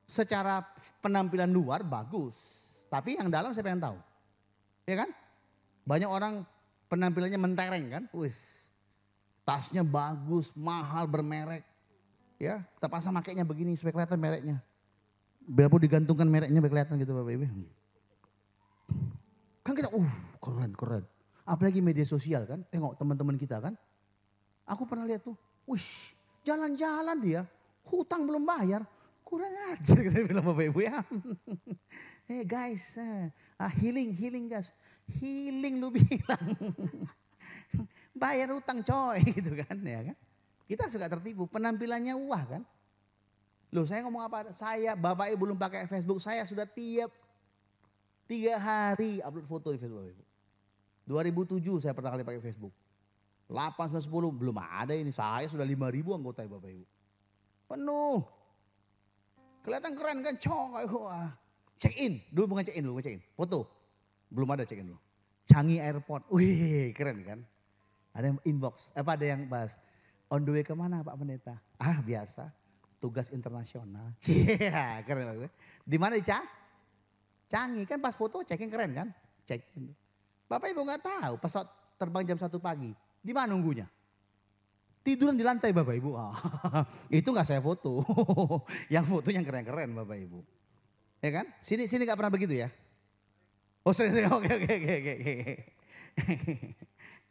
Secara penampilan luar bagus, tapi yang dalam siapa yang tahu? Ya kan? Banyak orang penampilannya mentereng kan? Wis, tasnya bagus, mahal, bermerek. Ya, terpaksa makainya begini supaya kelihatan mereknya. Biarpun digantungkan mereknya biar kelihatan gitu Bapak Ibu. Kan kita, keren. Apalagi media sosial kan, tengok teman-teman kita kan. Aku pernah lihat tuh, wih jalan-jalan dia, hutang belum bayar. Kurang ajar kita bilang Bapak Ibu ya. Hey guys, healing guys. Healing lu bilang. Bayar utang coy gitu kan ya kan. Kita suka tertipu, penampilannya wah kan. Loh saya ngomong apa? Saya Bapak Ibu belum pakai Facebook, saya sudah tiap 3 hari upload foto di Facebook Bapak Ibu. 2007 saya pertama kali pakai Facebook. 8, 9, 10 belum ada ini. Saya sudah 5.000 anggota ya Bapak Ibu. Penuh. Kelihatan keren kan, check in. Dulu bukan check in. Foto. Belum ada check in dulu. Changi Airport. Wih keren kan. Ada yang inbox. Ada yang bahas. On the way kemana Pak Pendeta? Biasa. Tugas internasional. Cia keren Bapak. Di mana di Changi kan pas foto check in keren kan. Check in. Bapak Ibu gak tahu pesawat terbang jam 1 pagi. Di mana nunggunya? Tiduran di lantai Bapak Ibu. Itu gak saya foto. Yang foto yang keren-keren Bapak Ibu. Ya kan? Sini gak pernah begitu ya? Oh sering. Oke.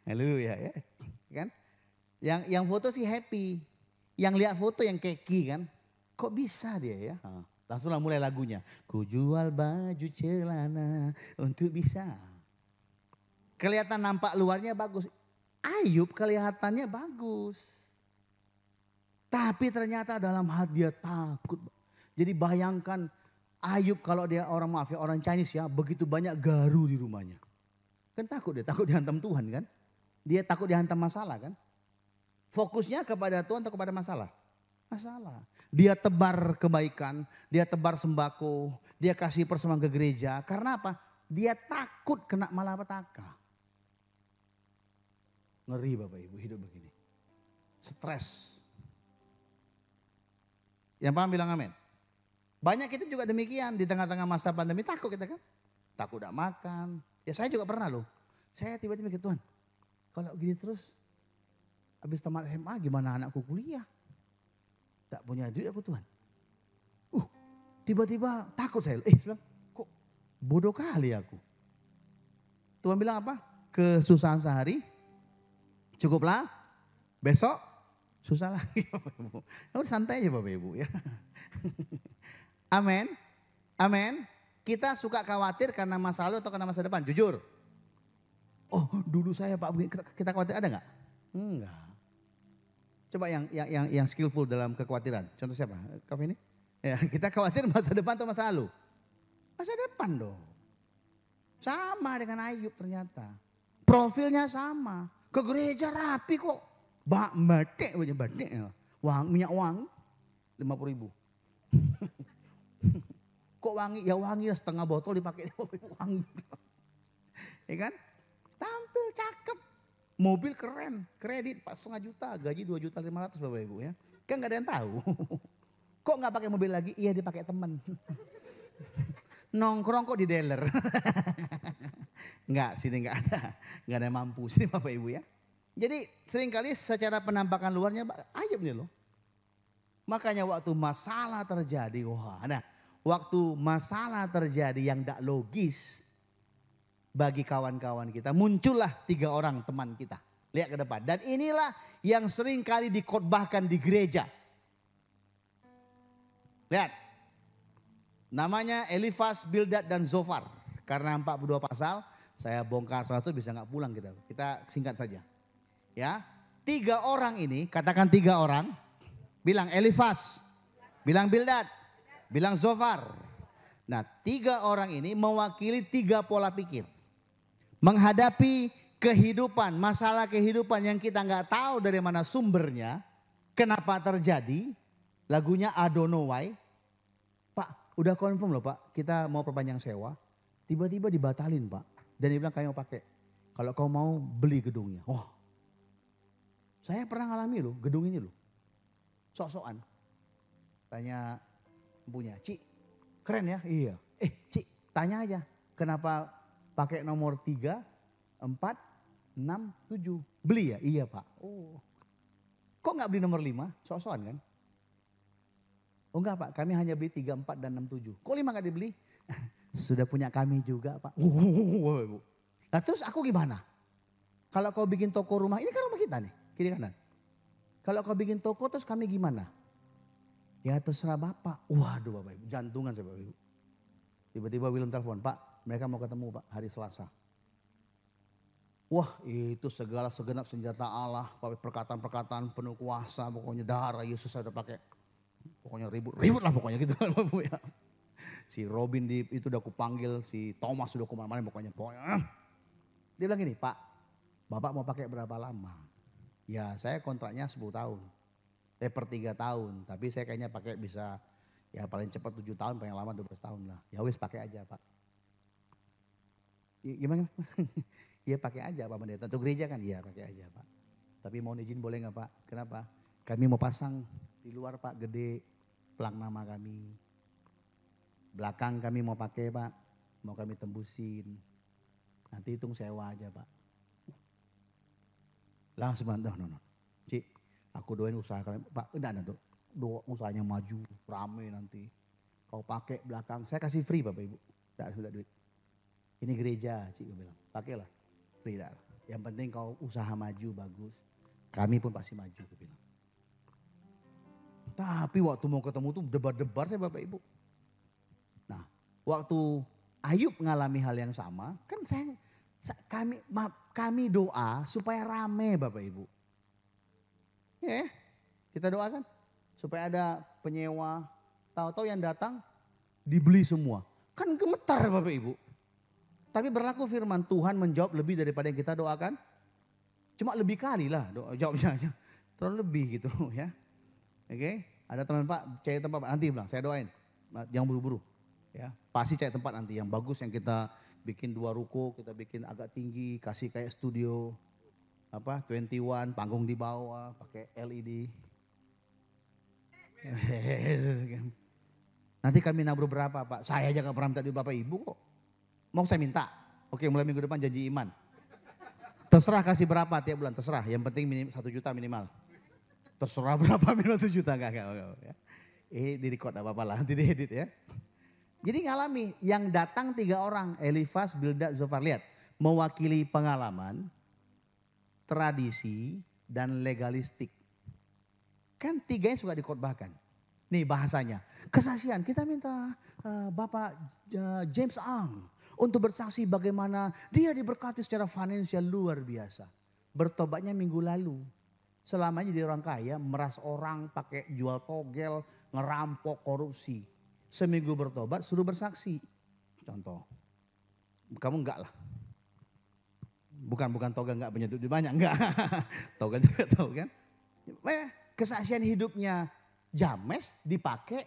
Haleluya ya. Kan? Yang foto sih happy. Yang lihat foto yang keki kan. Kok bisa dia ya? Langsung lah mulai lagunya. Ku jual baju celana untuk bisa. Kelihatan nampak luarnya bagus. Ayub kelihatannya bagus. Tapi ternyata dalam hati dia takut. Jadi bayangkan Ayub kalau dia orang Chinese ya. Begitu banyak garu di rumahnya. Kan takut dihantam Tuhan kan. Dia takut dihantam masalah kan. Fokusnya kepada Tuhan atau kepada masalah? masalah. Dia tebar kebaikan, dia tebar sembako, dia kasih persembahan ke gereja. Karena apa? Dia takut kena malapetaka. Ngeri Bapak Ibu hidup begini. Stres. Yang paham bilang amin. Banyak kita juga demikian di tengah-tengah masa pandemi takut kita kan. Takut tidak makan. Ya saya juga pernah loh. Saya tiba-tiba mikir Tuhan, kalau gini terus habis tamat SMA gimana anakku kuliah? Tak punya duit aku Tuhan. Tiba-tiba takut saya. Bilang, kok bodoh kali aku. Tuhan bilang apa? Kesusahan sehari, cukuplah. Besok susah lagi. Udah santai aja Bapak Ibu ya. Amin. Amin. Kita suka khawatir karena masa lalu atau karena masa depan? Jujur. Oh dulu saya Pak, kita khawatir ada nggak? Enggak. Coba yang skillful dalam kekhawatiran. Contoh siapa? Kau ini? Ya, kita khawatir masa depan atau masa lalu? Masa depan dong. Sama dengan Ayub ternyata. Profilnya sama. Ke gereja rapi kok. Batik punya batik. Minyak wangi 50.000. Kok wangi? Ya wangi lah setengah botol dipakai wangi. Ya kan? Tampil cakep. Mobil keren, kredit 4,5 juta, gaji 2.500.000 Bapak Ibu ya. Kan gak ada yang tahu. Kok gak pakai mobil lagi? Iya dia pakai teman. Nongkrong kok di dealer. Enggak, sini enggak ada yang mampu sini Bapak Ibu ya. Jadi seringkali secara penampakan luarnya Ayub nih loh. Makanya waktu masalah terjadi, waktu masalah terjadi yang tidak logis bagi kawan-kawan kita, muncullah 3 orang teman kita. Lihat ke depan. Dan inilah yang sering kali dikhotbahkan di gereja. Lihat. Namanya Elifas, Bildad dan Zofar. Karena 42 pasal, saya bongkar satu bisa nggak pulang kita. Kita singkat saja. Ya, 3 orang ini, katakan 3 orang. Bilang Elifas, bilang Bildad, bilang Zofar. Nah 3 orang ini mewakili 3 pola pikir. Menghadapi kehidupan, masalah kehidupan yang kita nggak tahu dari mana sumbernya. Kenapa terjadi? Lagunya I don't know why. Pak udah confirm loh Pak, kita mau perpanjang sewa. Tiba-tiba dibatalin Pak. Dan dia bilang kayak mau pakai. Kalau kau mau beli gedungnya. Saya pernah ngalami loh gedung ini loh. Sok-sokan. Tanya punya, Cik keren ya? Iya. Cik tanya aja kenapa pakai nomor 3, 4, 6, 7. Beli ya? Iya Pak. Kok gak beli nomor 5? Sok-sokan kan? Oh enggak Pak, kami hanya beli 3, 4 dan 6, 7. Kok 5 gak dibeli? Sudah punya kami juga Pak. Nah terus aku gimana? Kalau kau bikin toko rumah, ini kan rumah kita nih, kiri kanan. Kalau kau bikin toko terus kami gimana? Ya terserah Bapak. Waduh Bapak Ibu, jantungan saya Bapak Ibu. Tiba-tiba William telepon, Pak mereka mau ketemu Pak hari Selasa. Wah itu segala segenap senjata Allah, perkataan-perkataan penuh kuasa, pokoknya darah Yesus saya udah pakai. Pokoknya ribut lah pokoknya gitu kan Bapak Ibu ya. Si Robin itu udah kupanggil, si Thomas udah kemana-mana pokoknya. Dia bilang gini, Pak Bapak mau pakai berapa lama? Ya saya kontraknya 10 tahun. Per 3 tahun, tapi saya kayaknya pakai bisa ya paling cepat 7 tahun, paling lama 12 tahun lah. Ya wis pakai aja Pak. Gimana? Ya pakai aja Pak Pendeta. Untuk gereja kan? Iya pakai aja Pak. Tapi mau izin boleh gak Pak? Kenapa? Kami mau pasang di luar Pak gede pelang nama kami. Belakang kami mau pakai Pak. Mau kami tembusin. Nanti hitung sewa aja Pak. Langsung no. Cik, aku doain usaha kalian. Pak, enggak doa usahanya maju, rame nanti. Kau pakai belakang, saya kasih free Bapak Ibu. Tidak minta duit. Ini gereja, Cik gue bilang. Pakailah, free dah. Yang penting kau usaha maju bagus. Kami pun pasti maju, gue bilang. Tapi waktu mau ketemu tuh debar-debar saya Bapak Ibu. Nah, waktu Ayub mengalami hal yang sama, kan kami doa supaya rame Bapak Ibu. Ya, kita doakan supaya ada penyewa, tahu-tahu yang datang dibeli semua. Kan gemetar Bapak Ibu. Tapi berlaku firman Tuhan menjawab lebih daripada yang kita doakan. Cuma lebih kali lah jawabnya aja. Terlalu lebih gitu ya. Oke. Ada teman Pak cari tempat nanti bilang saya doain. Jangan buru-buru. Ya, pasti cari tempat nanti yang bagus yang kita bikin 2 ruko, kita bikin agak tinggi, kasih kayak studio 21 panggung di bawah, pakai LED. Nanti kami nabur berapa Pak? Saya aja gak pernah minta duit Bapak Ibu kok. Mau saya minta? Oke, mulai minggu depan janji iman. Terserah kasih berapa tiap bulan, terserah. Yang penting 1 juta minimal. Terserah berapa minimal 1 juta enggak. Ya. Di record apa-apa lah, nanti diedit ya. Jadi ngalami, yang datang 3 orang, Elifas, Bildad, Zofar. Lihat, mewakili pengalaman, tradisi, dan legalistik. Kan 3-nya suka dikhotbahkan. Nih bahasanya, kesaksian kita minta Bapak James Ang untuk bersaksi bagaimana dia diberkati secara finansial luar biasa. Bertobatnya minggu lalu. Selamanya dia orang kaya, meras orang, pakai jual togel, ngerampok, korupsi. Seminggu bertobat suruh bersaksi. Contoh, kamu enggak lah. Bukan togel enggak punya duit banyak, enggak. Togel juga tahu kan. Kesaksian hidupnya James dipakai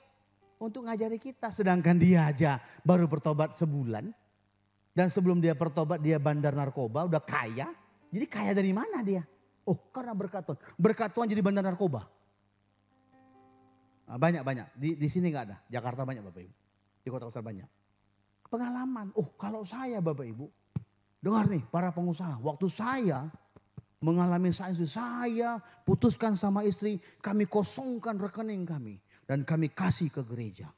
untuk ngajari kita. Sedangkan dia aja baru bertobat sebulan. Dan sebelum dia bertobat dia bandar narkoba, udah kaya. Jadi kaya dari mana dia? Oh karena berkat Tuhan. Berkat Tuhan jadi bandar narkoba. Banyak. Di sini nggak ada. Jakarta banyak Bapak Ibu. Di kota besar banyak. Pengalaman. Oh kalau saya Bapak Ibu. Dengar nih para pengusaha. Waktu saya mengalami saya putuskan sama istri. Kami kosongkan rekening kami. Dan kami kasih ke gereja.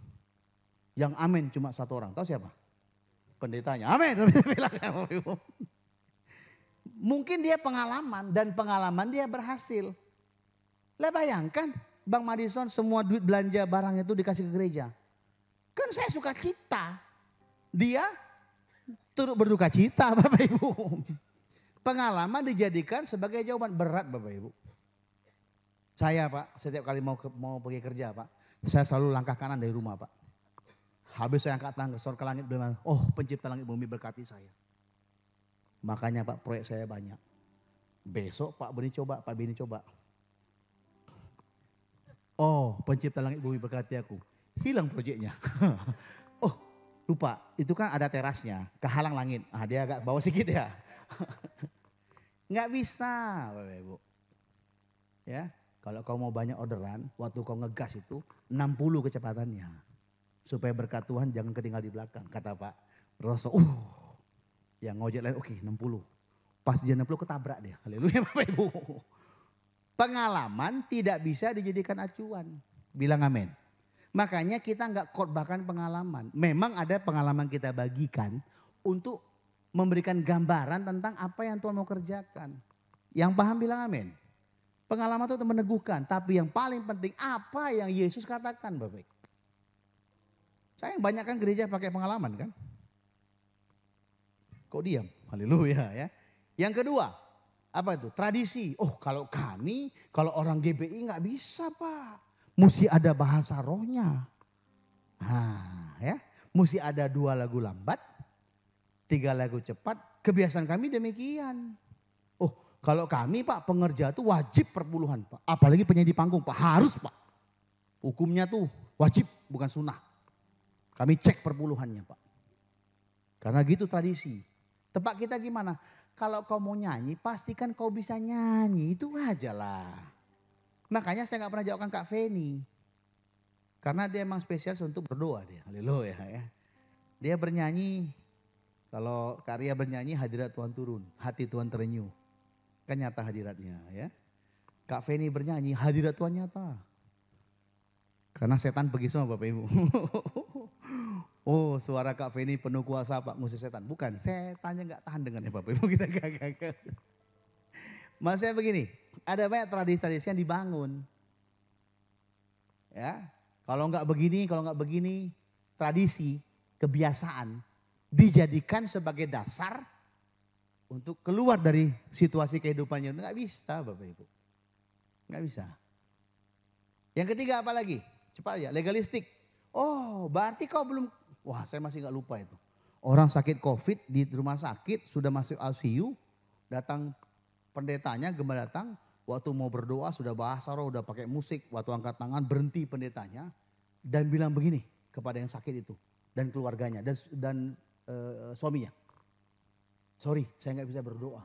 Yang amin cuma 1 orang. Tahu siapa? Pendetanya. Amin. Mungkin dia pengalaman. Dan pengalaman dia berhasil. Lah bayangkan. Bang Madison semua duit belanja barang itu dikasih ke gereja. Kan saya suka cita. Dia turut berduka cita Bapak Ibu. Pengalaman dijadikan sebagai jawaban. Berat Bapak Ibu. Saya Pak setiap kali mau pergi kerja Pak. Saya selalu langkah kanan dari rumah Pak. Habis saya angkat tangan ke langit bilang, oh pencipta langit bumi berkati saya. Makanya Pak proyek saya banyak. Besok Pak Beni coba. Oh pencipta langit bumi berkati aku. Hilang proyeknya. Oh lupa itu kan ada terasnya. Kehalang langit. Dia agak bawah sedikit ya. Nggak bisa Bapak Ibu. Ya, kalau kau mau banyak orderan. Waktu kau ngegas itu 60 kecepatannya. Supaya berkat Tuhan jangan ketinggal di belakang. Kata Pak Rosso. Yang ngojek lain oke 60. Pas dia 60 ketabrak dia. Haleluya Bapak Ibu. Pengalaman tidak bisa dijadikan acuan. Bilang amin. Makanya kita nggak khotbahkan pengalaman. Memang ada pengalaman kita bagikan untuk memberikan gambaran tentang apa yang Tuhan mau kerjakan. Yang paham bilang amin. Pengalaman itu meneguhkan. Tapi yang paling penting apa yang Yesus katakan Bapak. Saya yang banyak kan gereja pakai pengalaman kan. Kok diam? Haleluya ya. Yang kedua. Apa itu? Tradisi. Oh kalau orang GBI nggak bisa Pak. Mesti ada bahasa rohnya. Ya. Mesti ada 2 lagu lambat, 3 lagu cepat. Kebiasaan kami demikian. Oh kalau kami Pak pengerja itu wajib perpuluhan Pak. Apalagi penyanyi di panggung Pak. Harus Pak. Hukumnya tuh wajib bukan sunnah. Kami cek perpuluhannya Pak. Karena gitu tradisi. Tempat kita gimana? Kalau kau mau nyanyi, pastikan kau bisa nyanyi. Itu aja lah. Makanya saya gak pernah jawabkan Kak Feni. Karena dia emang spesial untuk berdoa dia. Haleluya ya. Dia bernyanyi, kalau Kak Ria bernyanyi hadirat Tuhan turun. Hati Tuhan terenyuh. Kan nyata hadiratnya ya. Kak Feni bernyanyi hadirat Tuhan nyata. Karena setan pergi semua Bapak Ibu. Oh suara Kak Feni penuh kuasa Pak ngusir setan. Bukan setannya gak tahan dengannya Bapak Ibu kita gak. Maksud saya begini. Ada banyak tradisi-tradisi yang dibangun. Ya, kalau nggak begini, tradisi, kebiasaan dijadikan sebagai dasar untuk keluar dari situasi kehidupannya. Nggak bisa Bapak Ibu. Nggak bisa. Yang ketiga apa lagi? Cepat aja, legalistik. Oh berarti kau belum, wah saya masih nggak lupa itu. Orang sakit COVID di rumah sakit sudah masuk ICU, datang pendetanya, gembala datang, Waktu mau berdoa sudah bahasa roh, udah pakai musik. Waktu angkat tangan berhenti pendetanya. Dan bilang begini kepada yang sakit itu. Dan keluarganya dan suaminya. Sorry, saya nggak bisa berdoa.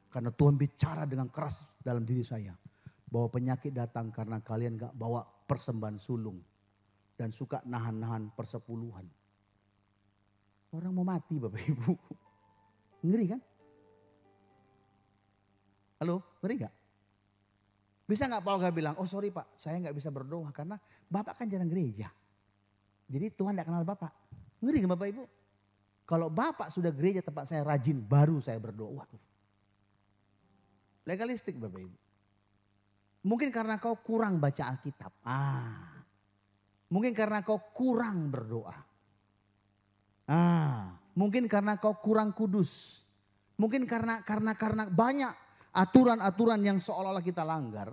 Karena Tuhan bicara dengan keras dalam diri saya. Bahwa penyakit datang karena kalian gak bawa persembahan sulung. Dan suka nahan-nahan persepuluhan. Orang mau mati Bapak Ibu. Ngeri kan? Halo, ngeri gak? Bisa gak Paul gak bilang, oh sorry Pak, saya gak bisa berdoa karena Bapak kan jarang gereja. Jadi Tuhan gak kenal Bapak. Ngeri kan Bapak Ibu? Kalau Bapak sudah gereja tempat saya rajin, baru saya berdoa. Waduh. Legalistik Bapak Ibu. Mungkin karena kau kurang baca Alkitab. Mungkin karena kau kurang berdoa. Mungkin karena kau kurang kudus. Mungkin karena banyak aturan-aturan yang seolah-olah kita langgar.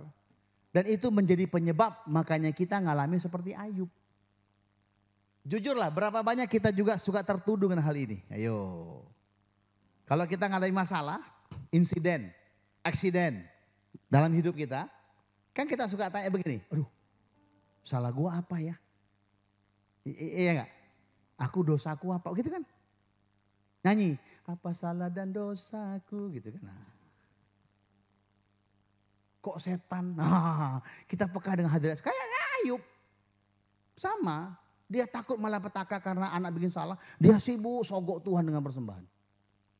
Dan itu menjadi penyebab makanya kita ngalami seperti Ayub. Jujurlah berapa banyak kita juga suka tertuduh dengan hal ini. Ayo. Kalau kita ngalami masalah, insiden, aksiden dalam hidup kita. Kan kita suka tanya begini. Aduh salah gua apa ya? Iya gak? Aku dosaku apa? Gitu kan? Nyanyi. Apa salah dan dosaku gitu kan. Kok setan? Kita peka dengan hadirat. Kayak Ayub. Sama. Dia takut malapetaka karena anak bikin salah. Dia sibuk sogok Tuhan dengan persembahan.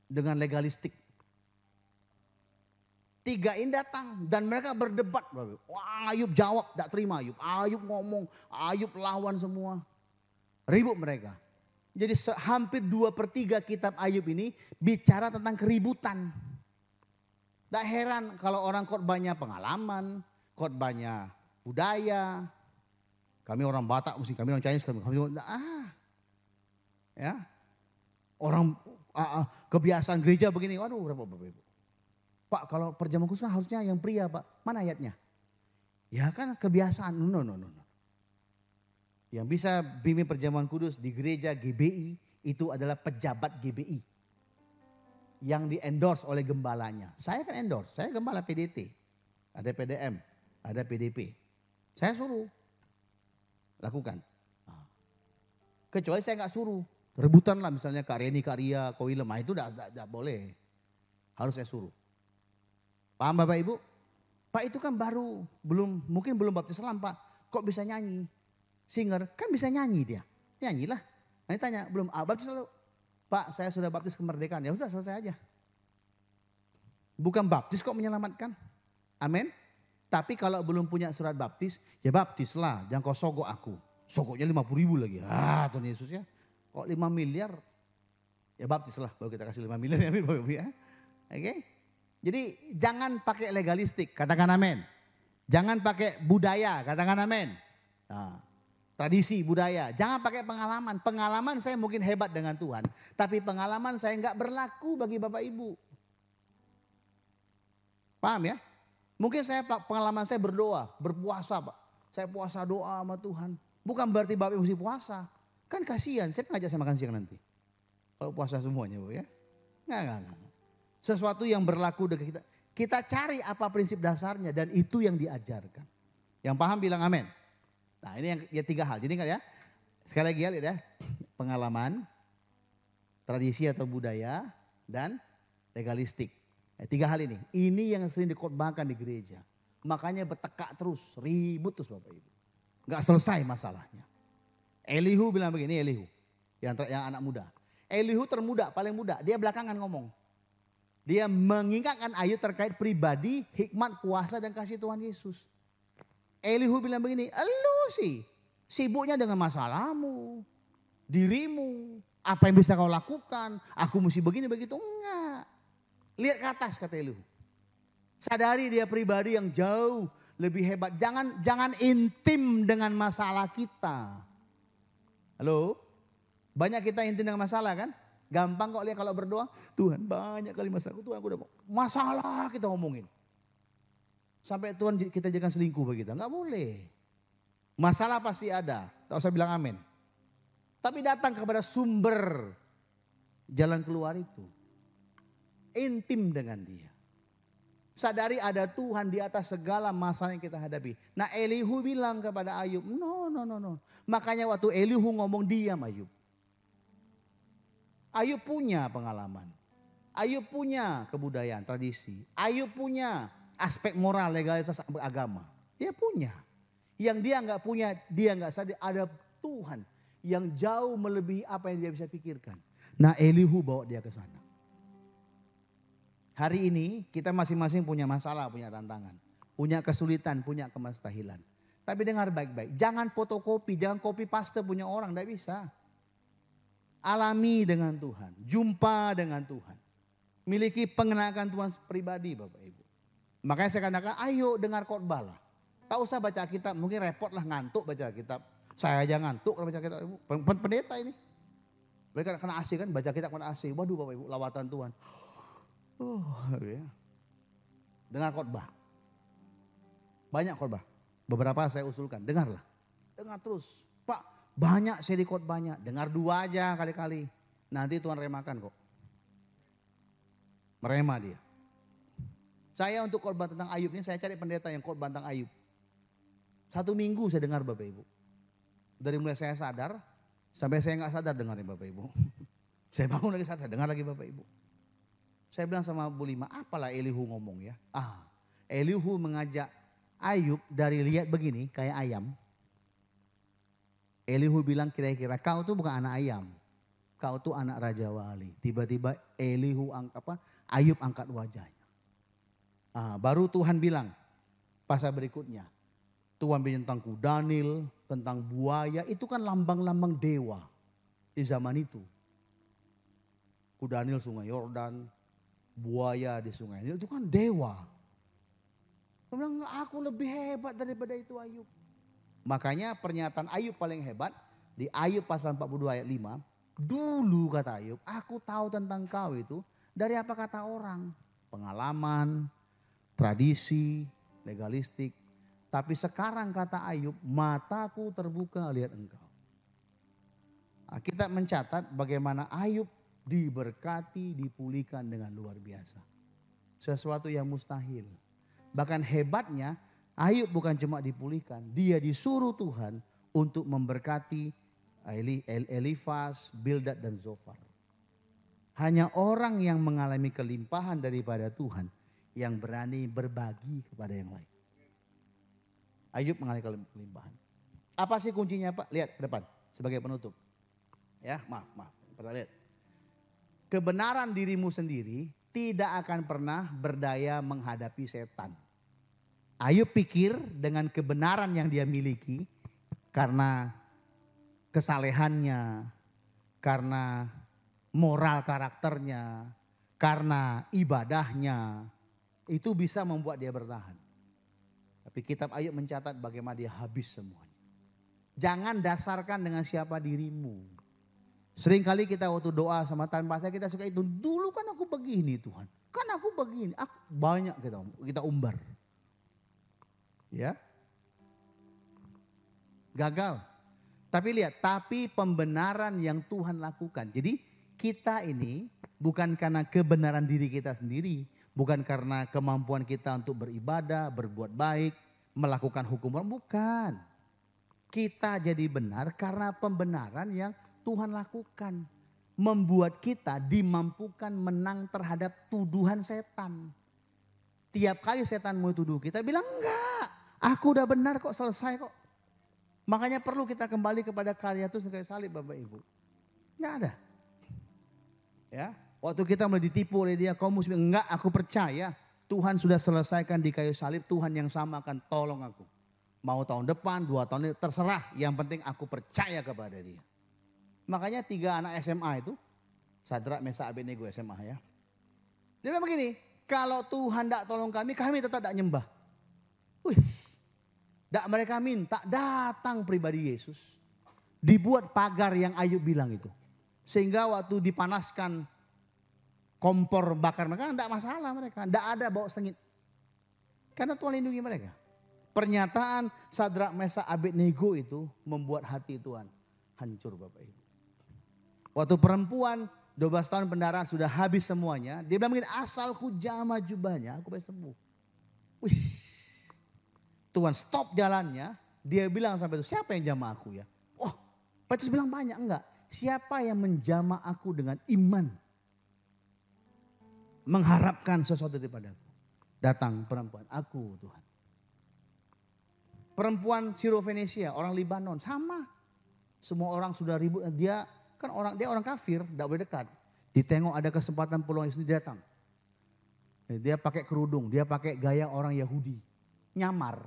Dengan legalistik. 3 ini datang dan mereka berdebat. Wah Ayub jawab, tidak terima Ayub. Ayub ngomong, Ayub lawan semua. Ribut mereka. Jadi hampir 2/3 kitab Ayub ini bicara tentang keributan. Tidak heran kalau orang khotbahnya pengalaman, khotbahnya budaya. Kami orang Batak, mesti kami orang Chinese, kami ya. Orang kebiasaan gereja begini, waduh berapa Bapak Ibu. Pak kalau perjamuan khusus harusnya yang pria Pak, mana ayatnya? Ya kan kebiasaan, no. Yang bisa bimbing perjamuan kudus di gereja GBI itu adalah pejabat GBI. Yang di-endorse oleh gembalanya. Saya kan endorse, saya gembala PDT. Ada PDM, ada PDP. Saya suruh lakukan. Kecuali saya gak suruh. Rebutan lah misalnya Kak Reni, Kak Ria, Kak Willem. Itu tidak boleh. Harus saya suruh. Paham Bapak Ibu? Pak itu kan baru, mungkin belum baptis Islam Pak. Kok bisa nyanyi? Singer kan bisa nyanyi dia. Nyanyilah. Nanti tanya, belum baptis lalu. Pak saya sudah baptis kemerdekaan. Ya sudah selesai aja. Bukan baptis kok menyelamatkan. Amin. Tapi kalau belum punya surat baptis, ya baptislah. Jangan kau sogok aku. Sogoknya 50.000 lagi. Tuhan Yesus ya. Kok 5 miliar? Ya baptislah. Baru kita kasih 5 miliar ya. Oke. Jadi jangan pakai legalistik, katakan amin. Jangan pakai budaya, katakan amin. Tradisi, budaya. Jangan pakai pengalaman. Pengalaman saya mungkin hebat dengan Tuhan. Tapi pengalaman saya enggak berlaku bagi Bapak Ibu. Paham ya? Mungkin pengalaman saya berdoa, berpuasa Pak. Saya puasa doa sama Tuhan. Bukan berarti Bapak Ibu mesti puasa. Kan kasihan, saya ngajak saya makan siang nanti. Kalau puasa semuanya Bu ya. Enggak. Sesuatu yang berlaku dengan kita. Kita cari apa prinsip dasarnya dan itu yang diajarkan. Yang paham bilang amin. Nah ini yang 3 hal. Jadi kan ya. Sekali lagi lihat ya. Pengalaman, tradisi atau budaya dan legalistik. 3 hal ini. Ini yang sering dikhotbahkan di gereja. Makanya bertekak terus, ribut terus Bapak Ibu. Gak selesai masalahnya. Elihu bilang begini, Elihu. Yang anak muda. Elihu termuda, paling muda. Dia belakangan ngomong. Dia mengingatkan Ayub terkait pribadi, hikmat, kuasa dan kasih Tuhan Yesus. Elihu bilang begini, elu sih sibuknya dengan masalahmu, dirimu, apa yang bisa kau lakukan, aku mesti begini begitu. Enggak. Lihat ke atas kata Elihu. Sadari dia pribadi yang jauh lebih hebat. Jangan intim dengan masalah kita. Halo? Banyak kita intim dengan masalah kan? Gampang kok lihat kalau berdoa, Tuhan banyak kali masalahku, Tuhan aku udah masalah kita ngomongin. Sampai Tuhan kita jadikan selingkuh begitu, enggak boleh. Masalah pasti ada, tak usah bilang amin. Tapi datang kepada sumber jalan keluar itu. Intim dengan dia. Sadari ada Tuhan di atas segala masalah yang kita hadapi. Nah Elihu bilang kepada Ayub, no. Makanya waktu Elihu ngomong, diam Ayub. Ayub punya pengalaman. Ayub punya kebudayaan, tradisi. Ayub punya aspek moral, legalitas agama. Dia punya. Yang dia nggak punya, dia nggak sadar ada Tuhan yang jauh melebihi apa yang dia bisa pikirkan. Nah Elihu bawa dia ke sana. Hari ini kita masing-masing punya masalah, punya tantangan. Punya kesulitan, punya kemestahilan. Tapi dengar baik-baik, jangan fotokopi, jangan copy paste punya orang, tidak bisa. Alami dengan Tuhan, jumpa dengan Tuhan. Miliki pengenalan Tuhan pribadi Bapak Ibu. Makanya saya katakan ayo dengar khotbah lah. Tak usah baca kitab, mungkin repot lah ngantuk baca kitab. Saya aja ngantuk kalau baca kitab Ibu. Pendeta ini. Mereka kena AC kan, baca kitab kena AC. Waduh Bapak Ibu, lawatan Tuhan. Ya. Dengar khotbah. Banyak khotbah. Beberapa saya usulkan, dengarlah. Dengar terus. Pak, banyak seri khotbahnya. Dengar 2 aja kali-kali. Nanti Tuhan remakan kok. Merema dia. Saya untuk khotbah tentang Ayub ini, saya cari pendeta yang khotbah tentang Ayub. 1 minggu saya dengar Bapak Ibu. Dari mulai saya sadar, sampai saya nggak sadar dengarin Bapak Ibu. Saya bangun lagi saya dengar lagi Bapak Ibu. Saya bilang sama Bu Lima, apalah Elihu ngomong ya. Elihu mengajak Ayub dari lihat begini kayak ayam. Elihu bilang kira-kira kau tuh bukan anak ayam. Kau tuh anak Raja Wali. Tiba-tiba Ayub angkat wajahnya. Baru Tuhan bilang pasal berikutnya. Tuhan bilang tentang kudanil, tentang buaya. Itu kan lambang-lambang dewa di zaman itu. Kudanil sungai Yordan, buaya di sungai Nil itu kan dewa. Dia bilang aku lebih hebat daripada itu Ayub. Makanya pernyataan Ayub paling hebat di Ayub pasal 42 ayat 5. Dulu kata Ayub, aku tahu tentang kau itu dari apa kata orang. Pengalaman, tradisi, legalistik. Tapi sekarang kata Ayub, mataku terbuka lihat engkau. Kita mencatat bagaimana Ayub diberkati, dipulihkan dengan luar biasa. Sesuatu yang mustahil. Bahkan hebatnya Ayub bukan cuma dipulihkan, dia disuruh Tuhan untuk memberkati Elifas, Bildad dan Zofar. Hanya orang yang mengalami kelimpahan daripada Tuhan yang berani berbagi kepada yang lain. Ayub mengalami kelimpahan. Apa sih kuncinya Pak? Lihat ke depan sebagai penutup. Ya maaf. Pernah lihat. Kebenaran dirimu sendiri tidak akan pernah berdaya menghadapi setan. Ayub pikir dengan kebenaran yang dia miliki karena kesalehannya, karena moral karakternya, karena ibadahnya, itu bisa membuat dia bertahan. Tapi kitab Ayub mencatat bagaimana dia habis semuanya. Jangan dasarkan dengan siapa dirimu. Seringkali kita waktu doa sama tanpa saya kita suka itu. Dulu kan aku begini Tuhan. Kan aku begini. Banyak kita umbar. Ya. Gagal. Tapi lihat, tapi pembenaran yang Tuhan lakukan. Jadi kita ini bukan karena kebenaran diri kita sendiri. Bukan karena kemampuan kita untuk beribadah, berbuat baik, melakukan hukum. Bukan. Kita jadi benar karena pembenaran yang Tuhan lakukan. Membuat kita dimampukan menang terhadap tuduhan setan. Tiap kali setan mau tuduh kita bilang enggak. Aku udah benar kok, selesai kok. Makanya perlu kita kembali kepada karya Yesus kayu salib Bapak Ibu. Enggak ada. Ya, waktu kita mulai ditipu oleh dia, kamu mesti enggak, aku percaya Tuhan sudah selesaikan di kayu salib, Tuhan yang sama akan tolong aku. Mau tahun depan, 2 tahun ini terserah, yang penting aku percaya kepada dia. Makanya 3 anak SMA itu, Sadrak, Mesak, Abednego SMA ya. Dia bilang begini, kalau Tuhan tidak tolong kami tetap tidak nyembah. Tidak mereka minta, datang pribadi Yesus. Dibuat pagar yang Ayub bilang itu. Sehingga waktu dipanaskan kompor bakar mereka, tidak masalah mereka. Tidak ada bau sengit. Karena Tuhan lindungi mereka. Pernyataan Sadrak, Mesak, Abednego itu membuat hati Tuhan hancur Bapak Ibu. Waktu perempuan 12 tahun pendarahan sudah habis semuanya. Dia bilang begini, asal ku jamah jubahnya aku bisa sembuh. Wih, Tuhan stop jalannya. Dia bilang sampai itu, siapa yang jamah aku ya? Oh, Petrus bilang banyak, enggak. Siapa yang menjamah aku dengan iman? Mengharapkan sesuatu daripada aku. Datang perempuan, aku Tuhan. Perempuan Sirofenesia, orang Libanon, sama. Semua orang sudah ribut, dia orang kafir, tidak boleh dekat. Ditengok ada kesempatan peluang Yesus datang. Dia pakai kerudung, dia pakai gaya orang Yahudi. Nyamar.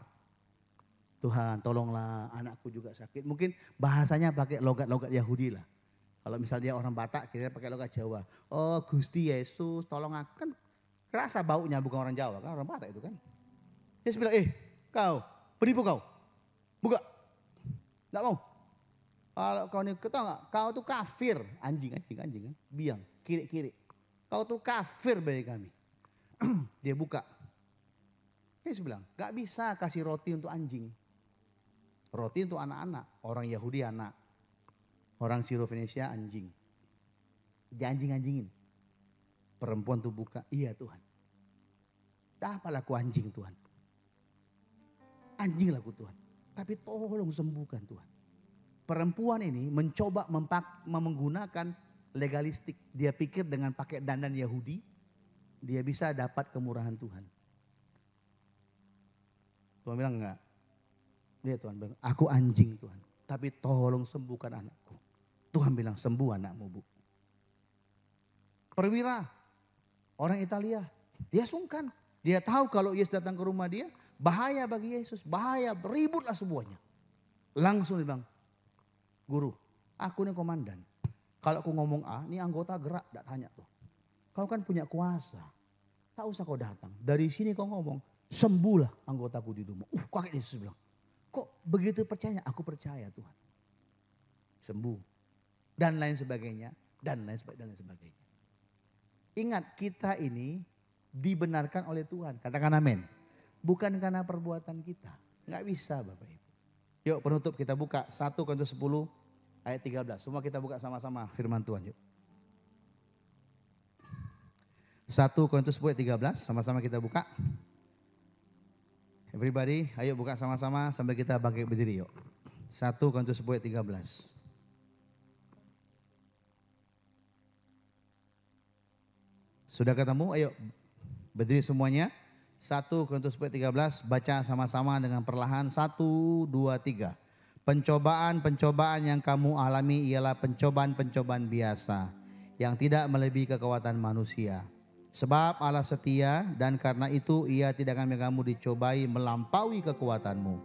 Tuhan tolonglah anakku juga sakit. Mungkin bahasanya pakai logat-logat Yahudi lah. Kalau misalnya dia orang Batak, kira pakai logat Jawa. Oh Gusti Yesus tolong aku. Kan kerasa baunya bukan orang Jawa, kan orang Batak itu kan. Dia bilang, kau, penipu kau. Buka. Enggak mau. Kalau kau ini ketahui enggak? Kau tuh kafir. Anjing kan. Biang, kiri. Kau tuh kafir bagi kami. Dia buka. Yesus bilang, gak bisa kasih roti untuk anjing. Roti untuk anak-anak. Orang Yahudi anak. Orang Sirofenesia anjing. Dia anjing-anjingin. Perempuan tuh buka. Iya Tuhan. Dah apalah aku anjing Tuhan. Anjing lah aku Tuhan. Tapi tolong sembuhkan Tuhan. Perempuan ini mencoba menggunakan legalistik. Dia pikir dengan pakai dandan Yahudi. Dia bisa dapat kemurahan Tuhan. Tuhan bilang enggak. Dia Tuhan bilang, aku anjing Tuhan. Tapi tolong sembuhkan anakku. Tuhan bilang sembuh anakmu bu. Perwira, orang Italia. Dia sungkan. Dia tahu kalau Yesus datang ke rumah dia. Bahaya bagi Yesus. Bahaya, beributlah semuanya. Langsung dia bilang, guru, aku ini komandan. Kalau aku ngomong A, ini anggota gerak, tidak tanya tuh. Kau kan punya kuasa. Tak usah kau datang. Dari sini kau ngomong, sembuhlah anggotaku di rumah. Kaget Yesus bilang, kok begitu percaya? Aku percaya Tuhan. Sembuh. Dan lain sebagainya. Dan lain sebagainya. Ingat kita ini dibenarkan oleh Tuhan. Katakan amin. Bukan karena perbuatan kita. Nggak bisa Bapak Ibu. Yuk penutup kita buka 1 Korintus 10 ayat 13. Semua kita buka sama-sama firman Tuhan yuk. 1 Korintus 10 ayat 13 sama-sama kita buka. Everybody ayo buka sama-sama sampai kita bangkit berdiri yuk. 1 Korintus 10 ayat 13. Sudah ketemu? Ayo berdiri semuanya. 1 Korintus 10 ayat 13 baca sama-sama dengan perlahan. 1, 2, 3. Pencobaan-pencobaan yang kamu alami ialah pencobaan-pencobaan biasa. Yang tidak melebihi kekuatan manusia. Sebab Allah setia dan karena itu ia tidak akan kamu dicobai melampaui kekuatanmu.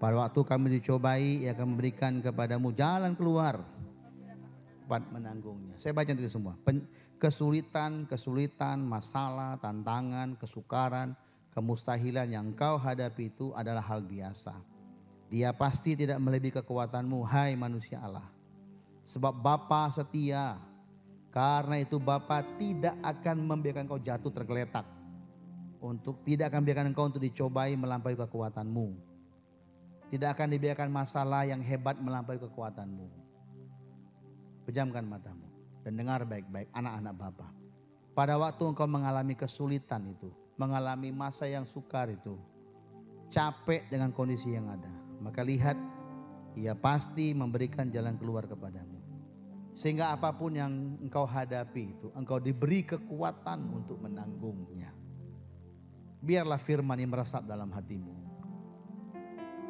Pada waktu kami dicobai ia akan memberikan kepadamu jalan keluar. Dapat menanggungnya. Saya baca itu semua. Kesulitan, masalah, tantangan, kesukaran, kemustahilan yang kau hadapi itu adalah hal biasa. Dia pasti tidak melebihi kekuatanmu, hai manusia Allah. Sebab Bapa setia, karena itu Bapa tidak akan membiarkan kau jatuh tergeletak. Tidak akan membiarkan engkau untuk dicobai melampaui kekuatanmu. Tidak akan dibiarkan masalah yang hebat melampaui kekuatanmu. Pejamkan matamu dan dengar baik-baik anak-anak Bapa. Pada waktu engkau mengalami kesulitan itu, mengalami masa yang sukar itu, capek dengan kondisi yang ada, maka lihat ia pasti memberikan jalan keluar kepadamu. Sehingga apapun yang engkau hadapi itu, engkau diberi kekuatan untuk menanggungnya. Biarlah firman ini meresap dalam hatimu.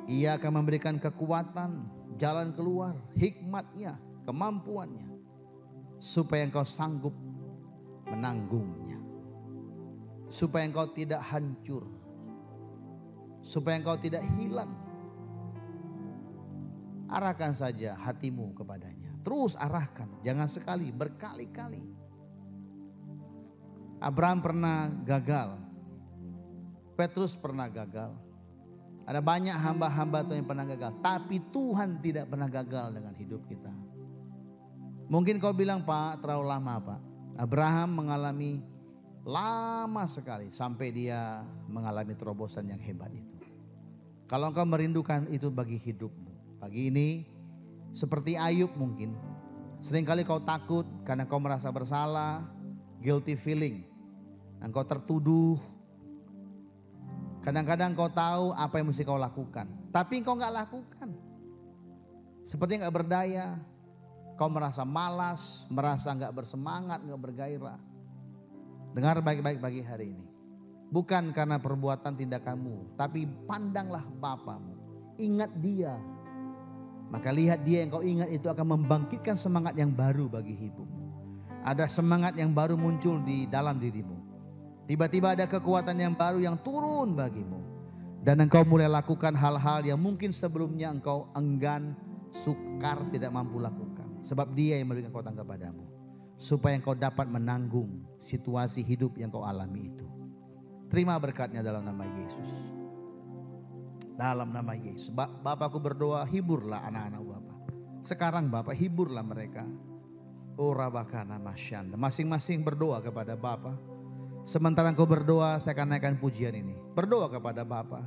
Ia akan memberikan kekuatan, jalan keluar, hikmatnya, kemampuannya. Supaya engkau sanggup menanggungnya. Supaya engkau tidak hancur. Supaya engkau tidak hilang. Arahkan saja hatimu kepadanya. Terus arahkan, jangan sekali, berkali-kali. Abraham pernah gagal. Petrus pernah gagal. Ada banyak hamba-hamba Tuhan yang pernah gagal. Tapi Tuhan tidak pernah gagal dengan hidup kita. Mungkin kau bilang, Pak, terlalu lama Pak. Abraham mengalami lama sekali sampai dia mengalami terobosan yang hebat itu. Kalau engkau merindukan itu bagi hidupmu. Pagi ini seperti Ayub mungkin. Seringkali kau takut karena kau merasa bersalah. Guilty feeling. Engkau tertuduh. Kadang-kadang kau tahu apa yang mesti kau lakukan, tapi kau nggak lakukan. Seperti nggak berdaya, kau merasa malas, merasa nggak bersemangat, nggak bergairah. Dengar baik-baik pagi hari ini. Bukan karena perbuatan tindakanmu, tapi pandanglah Bapamu. Ingat Dia. Maka lihat Dia yang kau ingat itu akan membangkitkan semangat yang baru bagi hidupmu. Ada semangat yang baru muncul di dalam dirimu. Tiba-tiba ada kekuatan yang baru yang turun bagimu. Dan engkau mulai lakukan hal-hal yang mungkin sebelumnya engkau enggan, sukar, tidak mampu lakukan. Sebab Dia yang memberikan kekuatan kepadamu. Supaya engkau dapat menanggung situasi hidup yang kau alami itu. Terima berkatnya dalam nama Yesus. Dalam nama Yesus. Bapakku berdoa, hiburlah anak-anak Bapak. Sekarang Bapak hiburlah mereka. Oh Rabakana Masyanda. Masing-masing berdoa kepada Bapak. Sementara engkau berdoa, saya akan naikkan pujian ini. Berdoa kepada Bapa.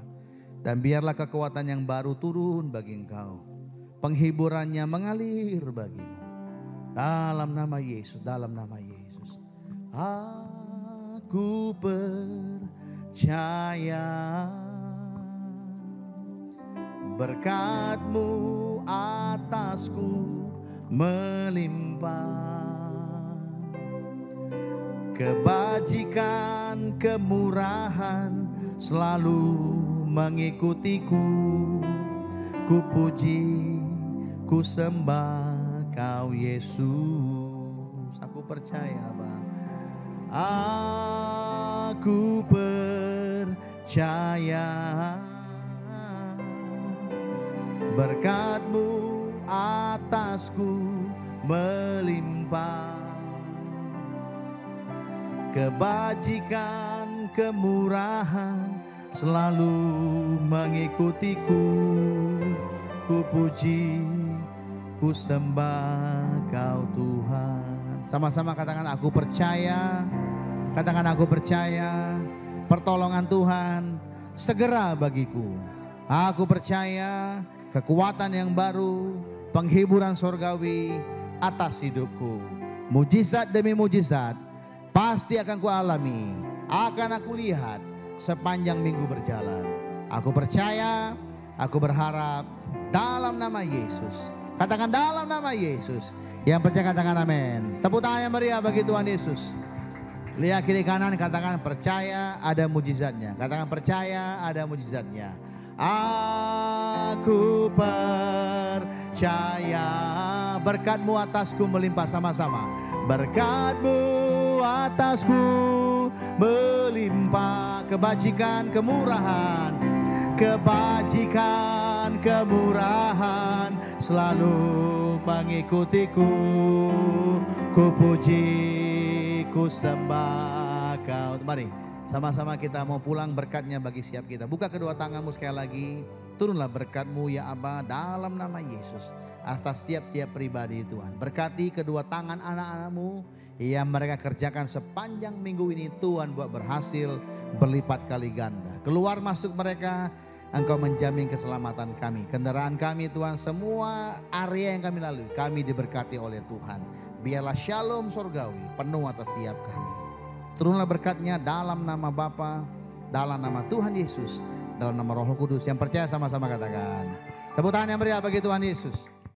Dan biarlah kekuatan yang baru turun bagi engkau. Penghiburannya mengalir bagimu. Dalam nama Yesus, dalam nama Yesus. Aku percaya berkat-Mu atasku melimpah. Kebajikan, kemurahan selalu mengikutiku. Ku puji, ku sembah Kau Yesus. Aku percaya Bang. Aku percaya berkat-Mu atasku melimpah. Kebajikan, kemurahan selalu mengikutiku. Ku puji, ku sembah Kau Tuhan. Sama-sama katakan aku percaya. Katakan aku percaya pertolongan Tuhan segera bagiku. Aku percaya kekuatan yang baru, penghiburan surgawi atas hidupku. Mujizat demi mujizat pasti akan kualami, akan aku lihat sepanjang minggu berjalan. Aku percaya, aku berharap dalam nama Yesus. Katakan dalam nama Yesus. Yang percaya katakan amin. Tepuk tangan yang meriah bagi Tuhan Yesus. Lihat kiri kanan katakan percaya ada mujizatnya. Katakan percaya ada mujizatnya. Aku percaya berkat-Mu atasku melimpah sama-sama. Berkat-Mu atasku melimpah. Kebajikan, kemurahan. Kebajikan, kemurahan selalu mengikutiku. Ku puji, ku sembah Kau. Mari sama-sama kita mau pulang, berkatnya bagi setiap kita. Buka kedua tanganmu sekali lagi. Turunlah berkat-Mu ya Aba dalam nama Yesus. Atas tiap-tiap pribadi Tuhan. Berkati kedua tangan anak-anak-Mu yang mereka kerjakan sepanjang minggu ini. Tuhan buat berhasil berlipat kali ganda. Keluar masuk mereka, Engkau menjamin keselamatan kami. Kendaraan kami Tuhan, semua area yang kami lalui, kami diberkati oleh Tuhan. Biarlah shalom surgawi penuh atas tiap kami. Turunlah berkatnya dalam nama Bapa, dalam nama Tuhan Yesus, dalam nama Roh Kudus. Yang percaya sama-sama katakan. Tepuk tangan yang meriah bagi Tuhan Yesus.